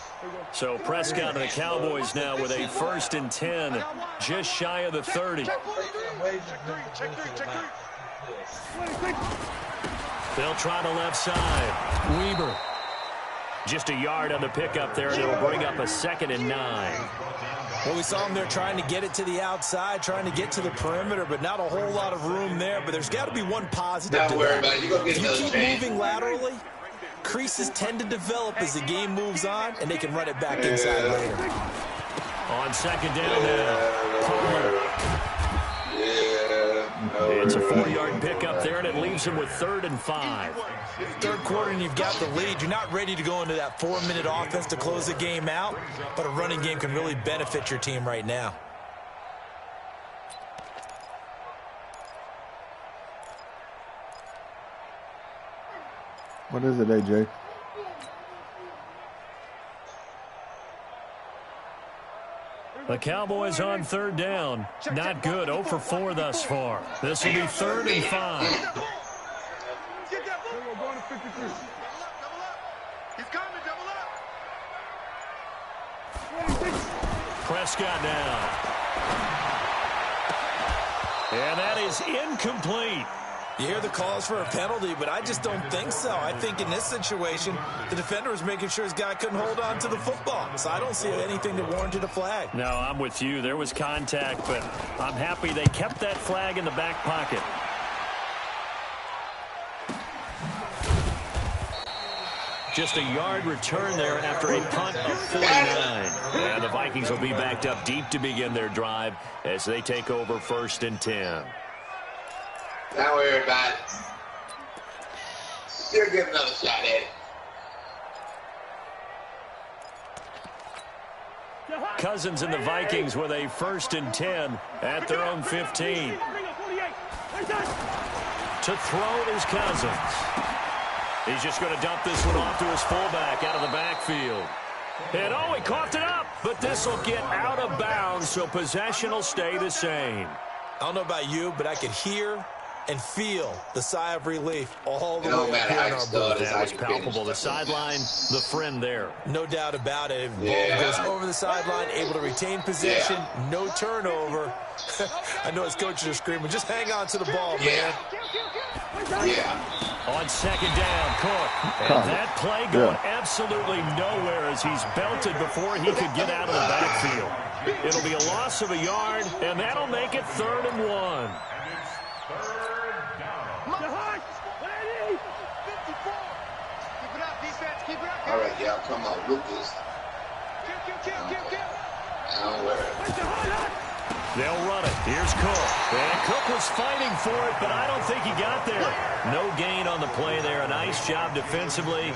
So Prescott and the Cowboys now with a 1st and 10, just shy of the 30. They'll try the left side. Weber. Just a yard on the pickup there, and it'll bring up a 2nd and 9. Well, we saw him there trying to get it to the outside, trying to get to the perimeter, but not a whole lot of room there. But there's got to be one positive to that. If you keep moving laterally, creases tend to develop as the game moves on, and they can run it back inside later. On 2nd down now, Palmer. It's a 4-yard pickup there, and it leaves him with 3rd and 5. 3rd quarter, and you've got the lead. You're not ready to go into that 4-minute offense to close the game out, but a running game can really benefit your team right now. What is it, AJ? The Cowboys on 3rd down. Not good. 0 for 4 thus far. This will be 3rd and 5. Prescott now. And that is incomplete. You hear the calls for a penalty, but I just don't think so. I think in this situation, the defender was making sure his guy couldn't hold on to the football. So I don't see anything that warranted a flag. No, I'm with you. There was contact, but I'm happy they kept that flag in the back pocket. Just a yard return there after a punt of 49. And the Vikings will be backed up deep to begin their drive as they take over 1st and 10. Don't worry about it. You'll get another shot at it. Cousins and the Vikings with a 1st and 10 at their own 15. To throw is Cousins. He's just going to dump this one off to his fullback out of the backfield. And oh, he coughed it up, but this will get out of bounds, so possession will stay the same. I don't know about you, but I could hear and feel the sigh of relief all the way up here in our booth. That was palpable. The sideline, the friend there. No doubt about it. Ball goes over the sideline, able to retain possession, no turnover. I know his coaches are screaming, just hang on to the ball, man. On 2nd down, Cook. And that play going absolutely nowhere as he's belted before he could get out of the backfield. It'll be a loss of a yard, and that'll make it 3rd and 1. All right, y'all, come on, Lucas. Don't worry. They'll run it. Here's Cook. And Cook was fighting for it, but I don't think he got there. No gain on the play there. A nice job defensively,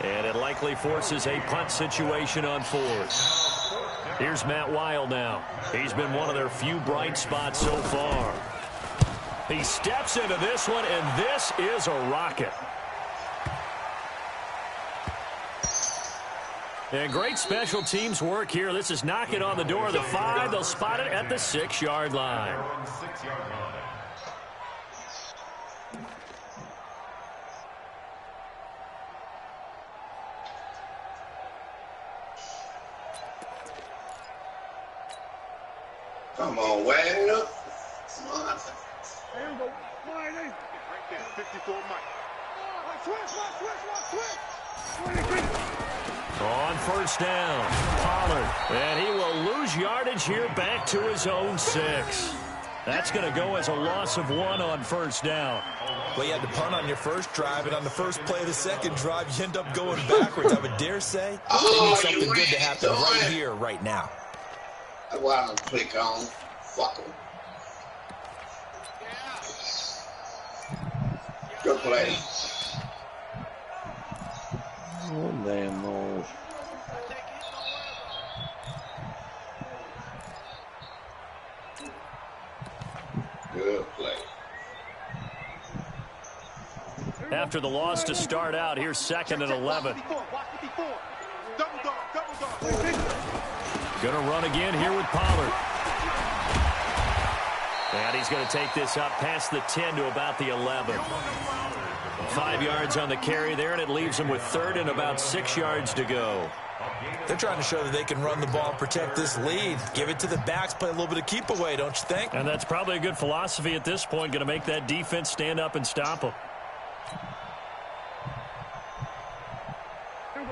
and it likely forces a punt situation on 4th. Here's Matt Wild now. He's been one of their few bright spots so far. He steps into this one, and this is a rocket. And great special teams work here. This is knocking on the door of the 5. They'll spot it at the 6-yard line. Come on, Wagner. Come on. There you go. Right there, 54 Mike. On 1st down, Pollard. And he will lose yardage here back to his own 6. That's going to go as a loss of 1 on 1st down. Well, you had to punt on your first drive, and on the first play of the second drive, you end up going backwards. I would dare say they need something good to happen right here, right now. That's why I'm going to click on. Fuck him. Good play. Oh, damn noise. Good play. After the loss to start out, here's 2nd and 11. Going to run again here with Pollard. And he's going to take this up past the 10 to about the 11. 5 yards on the carry there, and it leaves him with 3rd and about 6 yards to go. They're trying to show that they can run the ball and protect this lead. Give it to the backs, play a little bit of keep away, don't you think? And that's probably a good philosophy at this point, going to make that defense stand up and stop them.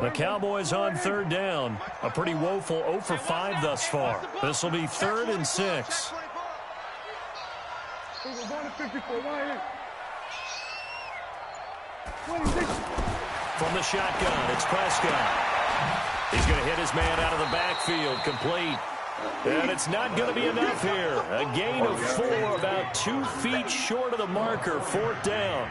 The Cowboys on 3rd down. A pretty woeful 0 for 5 thus far. This will be 3rd and 6. From the shotgun, it's Prescott. He's going to hit his man out of the backfield, complete. And it's not going to be enough here. A gain of 4, about 2 feet short of the marker, 4th down.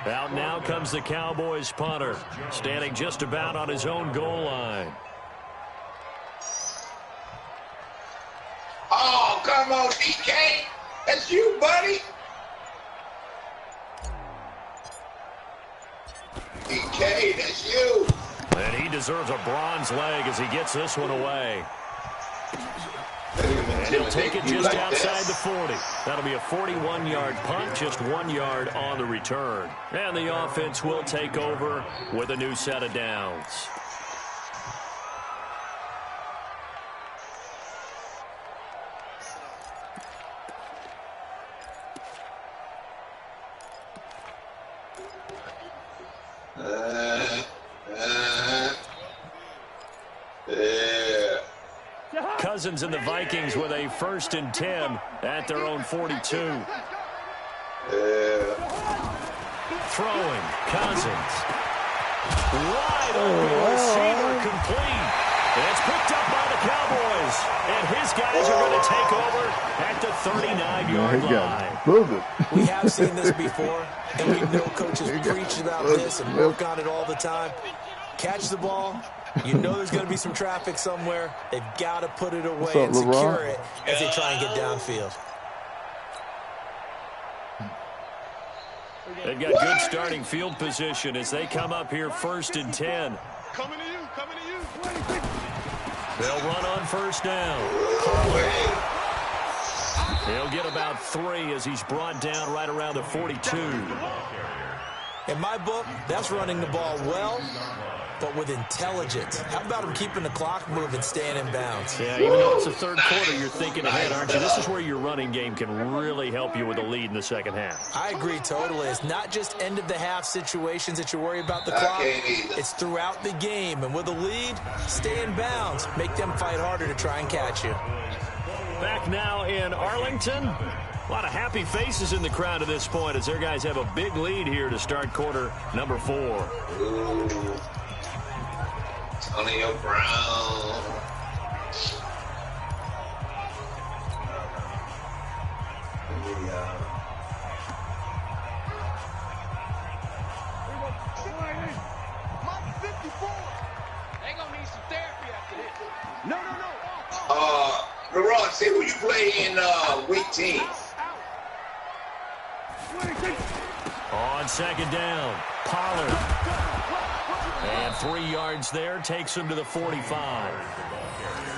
Out now comes the Cowboys punter, standing just about on his own goal line. Oh, come on, DK. That's you, buddy. DK, that's you. And he deserves a bronze leg as he gets this one away. And he'll take it just outside the 40. That'll be a 41-yard punt, just 1 yard on the return. And the offense will take over with a new set of downs. Cousins and the Vikings with a 1st and 10 at their own 42. Throwing, Cousins. Wide open receiver, complete. And it's picked up by the Cowboys. And his guys are going to take over at the 39-yard line. We have seen this before, and we know coaches preach about this and work on it all the time. Catch the ball. You know there's going to be some traffic somewhere. They've got to put it away and secure it as they try and get downfield. They've got good starting field position as they come up here 1st and 10. Coming to you, coming to you. They'll run on 1st down. He'll get about 3 as he's brought down right around the 42. In my book, that's running the ball well, but with intelligence. How about him keeping the clock moving, staying in bounds? Yeah, even though it's the 3rd quarter, you're thinking ahead, aren't you? This is where your running game can really help you with a lead in the 2nd half. I agree totally. It's not just end-of-the-half situations that you worry about the clock. It's throughout the game. And with a lead, stay in bounds. Make them fight harder to try and catch you. Back now in Arlington. A lot of happy faces in the crowd at this point as their guys have a big lead here to start quarter number 4. Antonio Brown. Mike 54. They gonna need some therapy after this. No. LeRon, see who you play in week 10. On 2nd down, Pollard. And 3 yards there, takes him to the 45.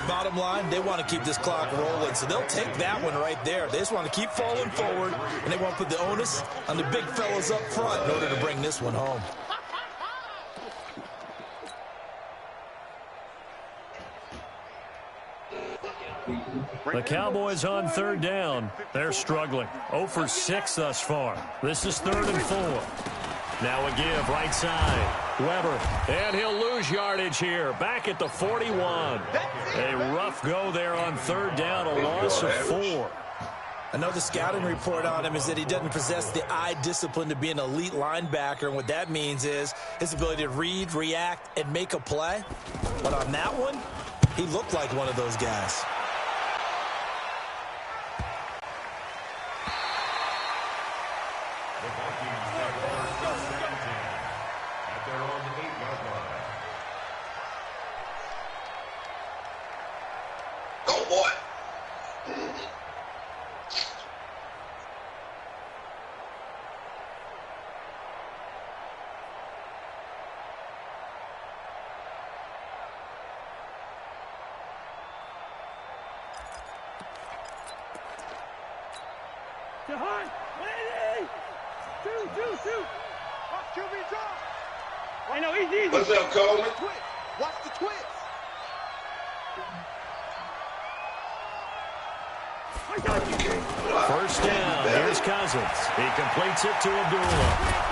Bottom line, they want to keep this clock rolling, so they'll take that one right there. They just want to keep falling forward, and they want to put the onus on the big fellas up front in order to bring this one home. The Cowboys on 3rd down. They're struggling. 0 for 6 thus far. This is 3rd and 4. Now a give right side. Weber, and he'll lose yardage here. Back at the 41. A rough go there on 3rd down, a loss of 4. I know the scouting report on him is that he doesn't possess the eye discipline to be an elite linebacker, and what that means is his ability to read, react, and make a play. But on that one, he looked like one of those guys. What's up, Coleman? Watch the twist. First down. Here's Cousins. He completes it to Abdullah.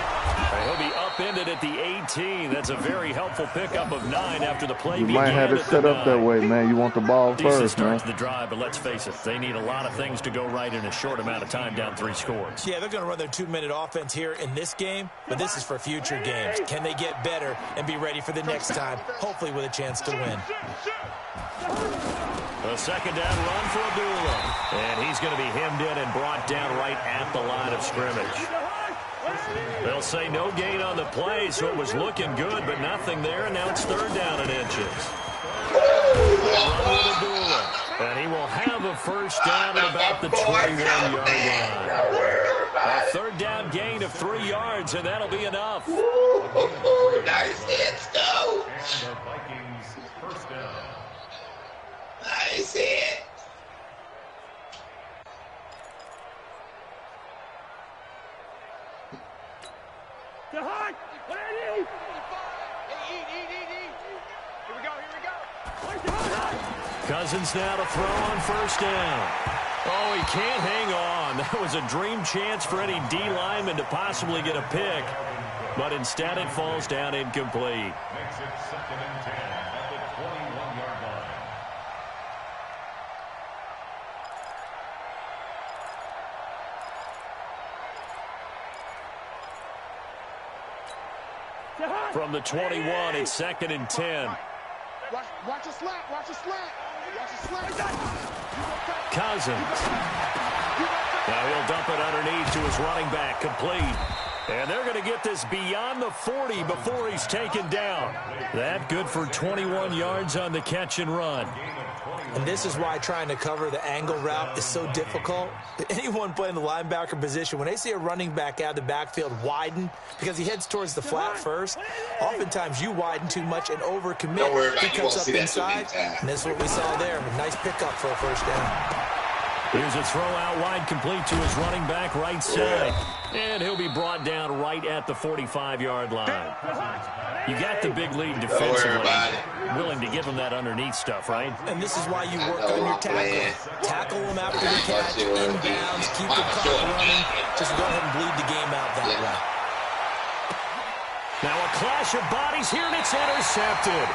He'll be upended at the 18. That's a very helpful pickup of 9 after the play began. You might have it set up that way, man. You want the ball first, man. Decent start to the drive, but let's face it, they need a lot of things to go right in a short amount of time, down 3 scores. Yeah, they're going to run their 2-minute offense here in this game, but this is for future games. Can they get better and be ready for the next time, hopefully with a chance to win? A 2nd down run for Abdullah. And he's going to be hemmed in and brought down right at the line of scrimmage. They'll say no gain on the play, so it was looking good, but nothing there, and now it's 3rd down and inches. And he will have a first down at about the 21-yard line. A 3rd down gain of 3 yards, and that'll be enough. Nice hit, Stowe. Nice hit. Cousins now to throw on 1st down. Oh, he can't hang on. That was a dream chance for any D lineman to possibly get a pick, but instead it falls down incomplete. Makes it 2nd and 10 at the 21-yard line. From the 21, it's 2nd and 10. Watch a slant. Watch a slant. Watch a slant. Cousins. Now he'll dump it underneath to his running back, complete. And they're going to get this beyond the 40 before he's taken down. That good for 21 yards on the catch and run. And this is why trying to cover the angle route is so difficult. Anyone playing the linebacker position, when they see a running back out of the backfield widen, because he heads towards the flat first, oftentimes you widen too much and overcommit. He comes up inside, and that's what we saw there. A nice pickup for a first down. Here's a throw out wide, complete to his running back right side. And he'll be brought down right at the 45-yard line. You got the big lead defensively. Willing to give him that underneath stuff, right? And this is why you work on your tackle. Tackle him after the catch, inbounds, keep the clock running. Just go ahead and bleed the game out that way. Now a clash of bodies here, and it's intercepted.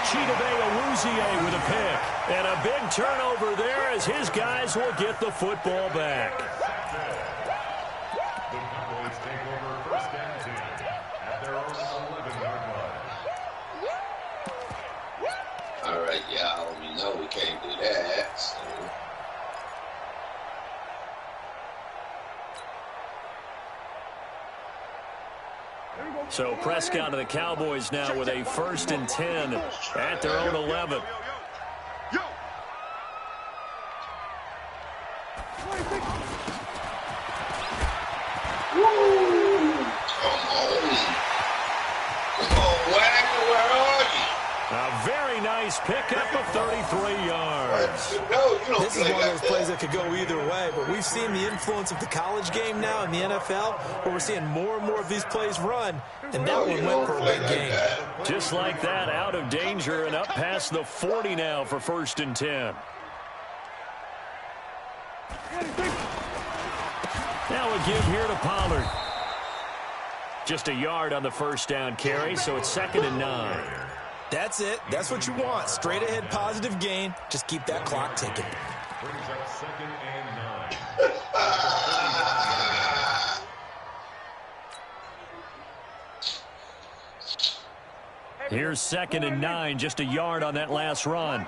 Chidobe Awuzie with a pick. And a big turnover there as his guys will get the football back. The Cowboys take over first and 10 at their own 11-yard line. All right, y'all. We know we can't do that. So Prescott and the Cowboys now with a first and 10 at their own 11. A very nice pickup of 33 yards. This is one of those plays that could go either way, but we've seen the influence of the college game now in the NFL, where we're seeing more and more of these plays run, and that one went for a big gain. Just like that, out of danger and up past the 40 now for first and 10. Now a give here to Pollard. Just a yard on the first down carry, so it's 2nd and 9. That's it. That's what you want. Straight ahead positive gain. Just keep that clock ticking. Brings up 2nd and 9. Here's 2nd and 9, just a yard on that last run.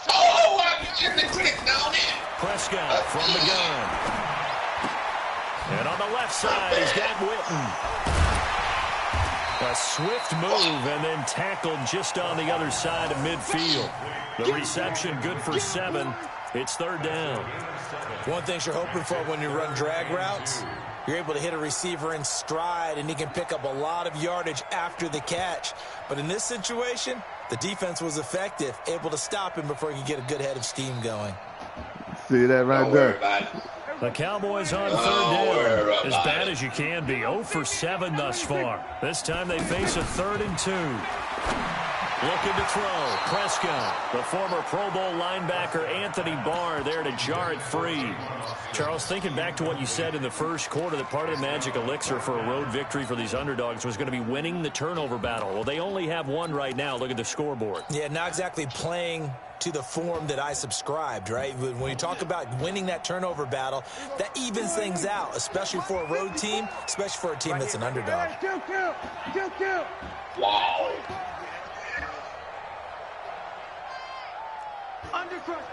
Oh, I get the click down in. Prescott from the gun. And on the left side, he's got Witten. A swift move and then tackled just on the other side of midfield. The reception good for 7. It's 3rd down. One thing you're hoping for when you run drag routes, you're able to hit a receiver in stride and he can pick up a lot of yardage after the catch. But in this situation, the defense was effective, able to stop him before he could get a good head of steam going. See that right there? The Cowboys on 3rd down. As bad as you can be. 0 for 7 thus far. This time they face a 3rd and 2. Looking to throw. Prescott. The former Pro Bowl linebacker Anthony Barr there to jar it free. Charles, thinking back to what you said in the first quarter, that part of the magic elixir for a road victory for these underdogs was going to be winning the turnover battle. Well, they only have one right now. Look at the scoreboard. Yeah, not exactly playing to the form that I subscribed, right? When you talk about winning that turnover battle, that evens things out, especially for a road team, especially for a team that's an underdog. Wow. Undercrush.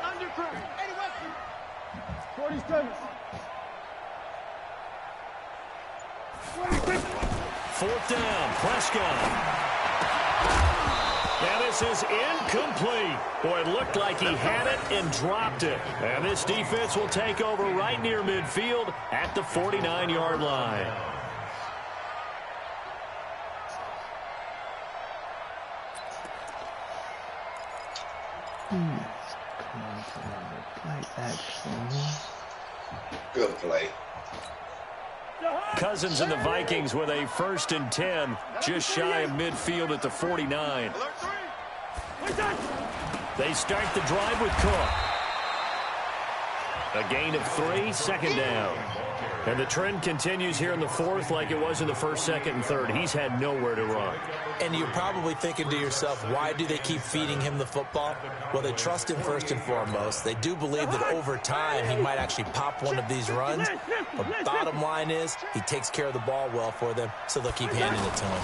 47. 4th down, Prescott. And this is incomplete. Boy, it looked like he had it and dropped it. And this defense will take over right near midfield at the 49-yard line. Good play. Cousins and the Vikings with a 1st and 10, just shy of midfield at the 49. They start the drive with Cook. A gain of 3, 2nd down. And the trend continues here in the 4th like it was in the 1st, 2nd, and 3rd. He's had nowhere to run. And you're probably thinking to yourself, why do they keep feeding him the football? Well, they trust him first and foremost. They do believe that over time he might actually pop one of these runs. But bottom line is he takes care of the ball well for them, so they'll keep handing it to him.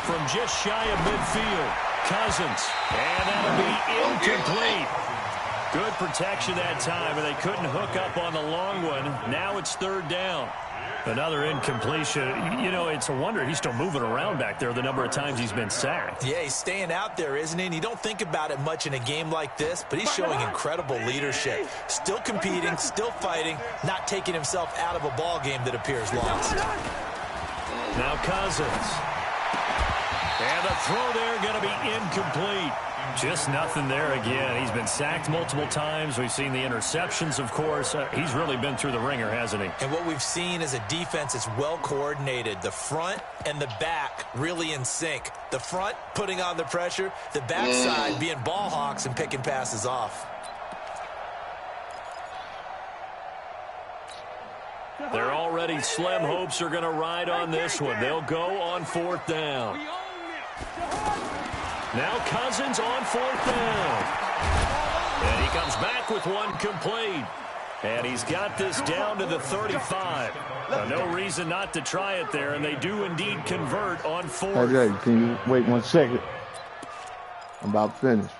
From just shy of midfield, Cousins. And that'll be incomplete. Good protection that time, and they couldn't hook up on the long one. Now it's third down. Another incompletion. You know, it's a wonder he's still moving around back there the number of times he's been sacked. Yeah, he's staying out there, isn't he? And you don't think about it much in a game like this, but he's showing incredible leadership. Still competing, still fighting, not taking himself out of a ball game that appears lost. Now Cousins. And the throw there going to be incomplete. Just nothing there again. He's been sacked multiple times. We've seen the interceptions, of course. He's really been through the ringer, hasn't he? And what we've seen is a defense that's well coordinated. The front and the back really in sync. The front putting on the pressure. The backside being ball hawks and picking passes off. Their already slim hopes are going to ride on this one. They'll go on fourth down. Now Cousins on fourth down. And he comes back with one complete. And he's got this down to the 35. No reason not to try it there, and they do indeed convert on fourth. Okay, can you wait 1 second? I'm about to finish.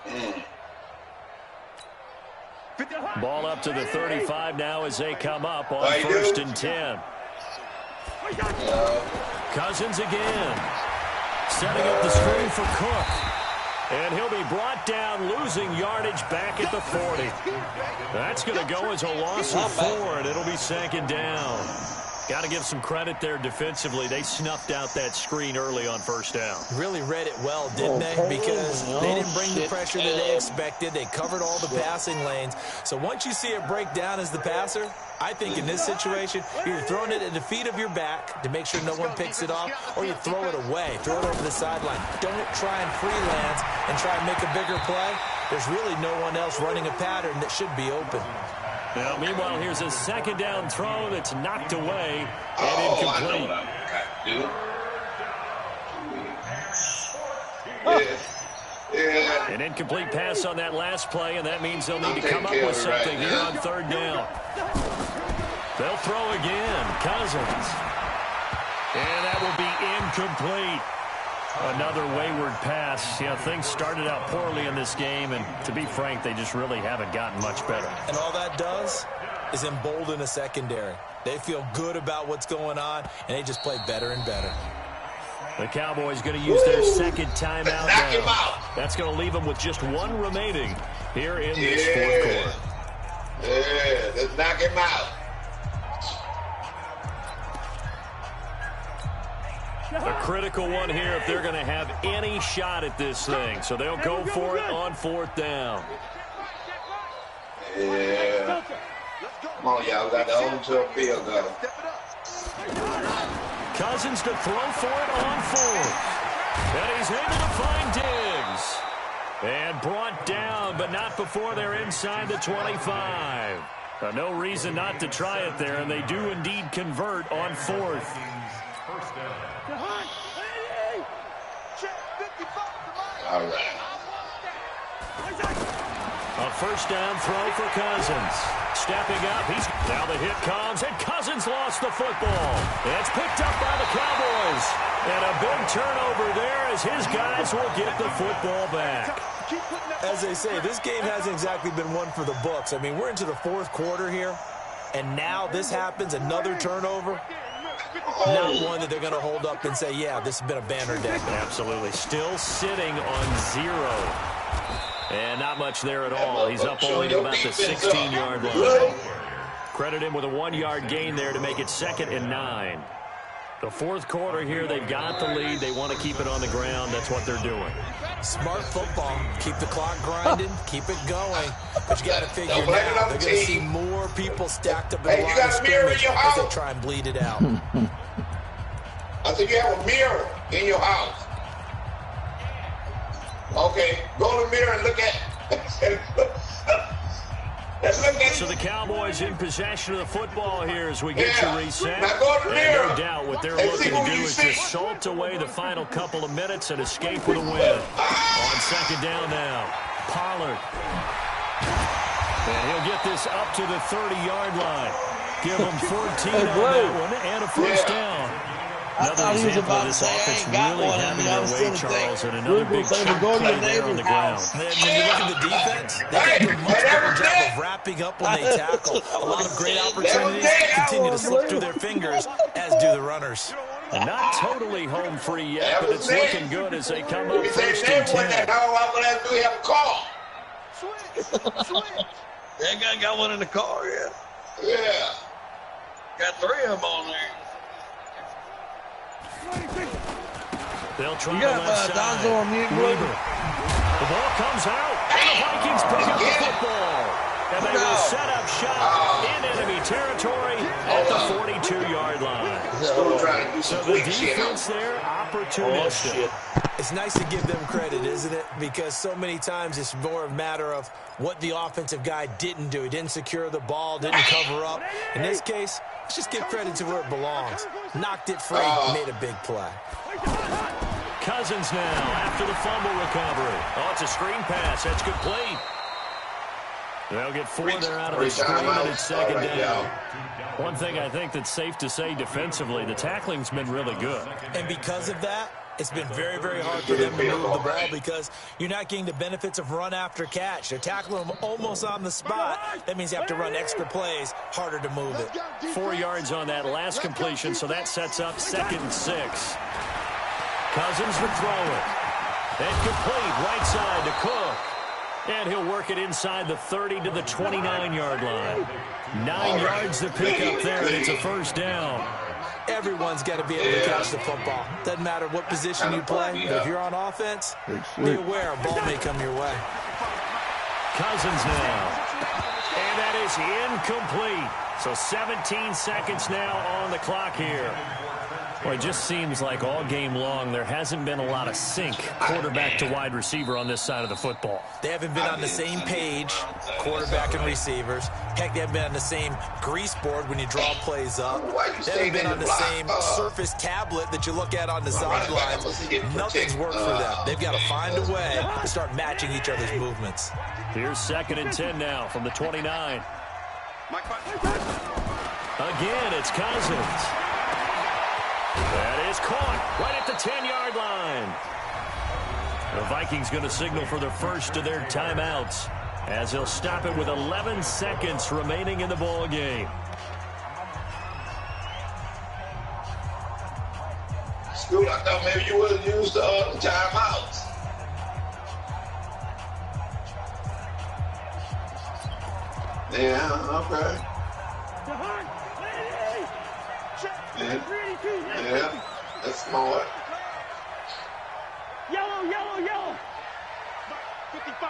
Ball up to the 35 now as they come up on first and 10. Cousins again. Setting up the screen for Cook. And he'll be brought down, losing yardage back at the 40. That's going to go as a loss of 4, and it'll be second down. Got to give some credit there defensively. They snuffed out that screen early on first down. Really read it well, didn't they? Because they didn't bring the pressure that they expected. They covered all the passing lanes. So once you see it break down as the passer, I think in this situation, you're throwing it at the feet of your back to make sure no one picks it off, or you throw it away, throw it over the sideline. Don't try and freelance and try and make a bigger play. There's really no one else running a pattern that should be open. Now, meanwhile, here's a second down throw that's knocked away and incomplete. An incomplete pass on that last play, and that means they'll need to come up with something here on third down. They'll throw again. Cousins. And that will be incomplete. Another wayward pass. Yeah, things started out poorly in this game, and to be frank, they just really haven't gotten much better. And all that does is embolden a secondary. They feel good about what's going on, and they just play better and better. The Cowboys going to use their second timeout now. That's going to leave them with just one remaining here in this fourth quarter. Yeah, let's knock him out. A critical one here if they're going to have any shot at this thing. So they'll go for it on fourth down. Yeah. Come on, y'all. Got the home to a field goal. Cousins to throw for it on fourth. And he's able to find Diggs. And brought down, but not before they're inside the 25. No reason not to try it there, and they do indeed convert on fourth. All right. A first down throw for Cousins. Stepping up, now the hit comes, and Cousins lost the football. It's picked up by the Cowboys. And a big turnover there as his guys will get the football back. As they say, this game hasn't exactly been one for the books. I mean, we're into the fourth quarter here, and now this happens, another turnover. Not one that they're going to hold up and say, yeah, this has been a banner day. Absolutely. Still sitting on 0. And not much there at all. He's up only to about the 16-yard line. Credit him with a 1-yard gain there to make it 2nd and 9. The fourth quarter here, they've got the lead. They want to keep it on the ground. That's what they're doing. Smart football. Keep the clock grinding. Keep it going. But you got to figure now, they're going to see more people stacked up in the line of scrimmage as they try and bleed it out. I think you have a mirror in your house. Okay, go to the mirror and look at So the Cowboys in possession of the football here as we get to reset. Now go to the mirror. No doubt what they're looking to do is just salt away the final couple of minutes and escape with a win. On second down now, Pollard. And he'll get this up to the 30-yard line. Give him 14 on that one and a first down. Another example of this offense really having their way, Charles, and another big chunk play there on the ground. And when you look at the defense, they do a much better job of wrapping up when they tackle. A lot of great opportunities continue to slip through their fingers, as do the runners. And not totally home free yet, but it's looking good as they come up first and 10. That guy got one in the car, yeah. Yeah. Got 3 of them on there. They'll try the left side. Weaver. The ball comes out, and the Vikings pick up the football. And they will set up shop in enemy territory at the 42-yard line. So the defense there, opportunistic. It's nice to give them credit, isn't it? Because so many times it's more a matter of what the offensive guy didn't do. He didn't secure the ball, didn't cover up. In this case, let's just give credit to where it belongs. Knocked it free, made a big play. Cousins now after the fumble recovery. Oh, it's a screen pass. That's complete. They'll get 4 there out of the screen, and it's second down. One thing I think that's safe to say defensively, the tackling's been really good. And because of that, it's been very, very hard for them to move the ball because you're not getting the benefits of run after catch. They're tackling them almost on the spot. That means you have to run extra plays, harder to move it. 4 yards on that last completion, so that sets up 2nd and 6. Cousins would throw it. And complete, right side to Cook. And he'll work it inside the 30 to the 29-yard line. 9 yards to pick up there, and it's a first down. Everyone's got to be able to catch the football. Doesn't matter what position you play, but if you're on offense, be aware a ball may come your way. Cousins now. And that is incomplete. So 17 seconds now on the clock here. Well, it just seems like all game long there hasn't been a lot of sync quarterback to wide receiver on this side of the football. They haven't been on the same page, quarterback and receivers. Heck, they haven't been on the same grease board when you draw plays up. They haven't been on the same surface tablet that you look at on the sidelines. Nothing's worked for them. They've got to find a way to start matching each other's movements. Here's 2nd and 10 now from the 29. Again, it's Cousins. That is caught right at the 10-yard line. The Vikings going to signal for the first of their timeouts as they'll stop it with 11 seconds remaining in the ball game. Scoot, I thought maybe you would have used the timeouts. Yeah, okay. Yeah, that's smart. Yellow. 55.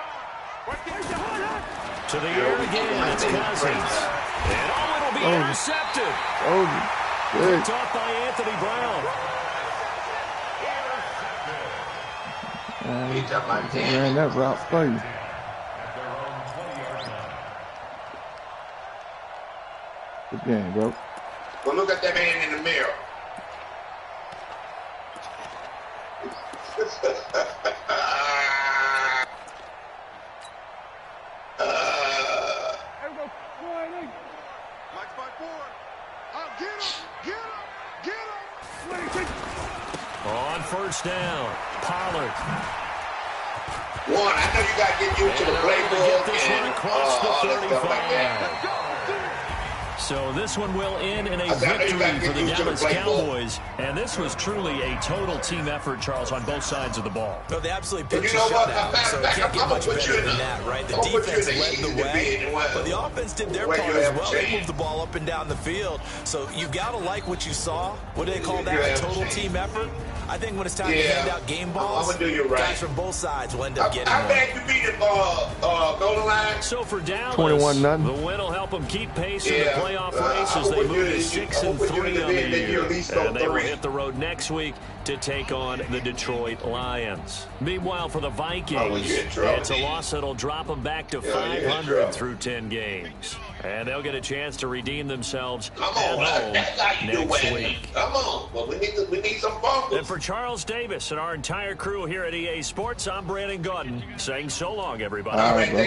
To the air again, it's Cousins. And it'll be intercepted. Picked off by Anthony Brown. Man, that route for you. Good game, bro. But look at that man in the mirror. On first down, Pollard. One, I know you got to get used to the playbook and all that stuff like that. So this one will end in a victory for the Dallas Cowboys. And this was truly a total team effort, Charles, on both sides of the ball. No, they absolutely pitched a shutout, so it can't get much better than that, right? The defense led the way, but the offense did their part as well. They moved the ball up and down the field. So you've got to like what you saw. What do they call that? A total team effort? I think when it's time to hand out game balls, guys from both sides will end up getting one. I bet you beat the Golden Line. So for Dallas, 21-0. the win will help them keep pace in the playoff race as they move to 6-3 on the year. And they will hit the road next week to take on the Detroit Lions. Meanwhile, for the Vikings, it's a loss that'll drop them back to 500 through 10 games. And they'll get a chance to redeem themselves at home next week. Come on. Well, we need some fumbles. And for Charles Davis and our entire crew here at EA Sports, I'm Brandon Gordon saying so long, everybody. All right, bro.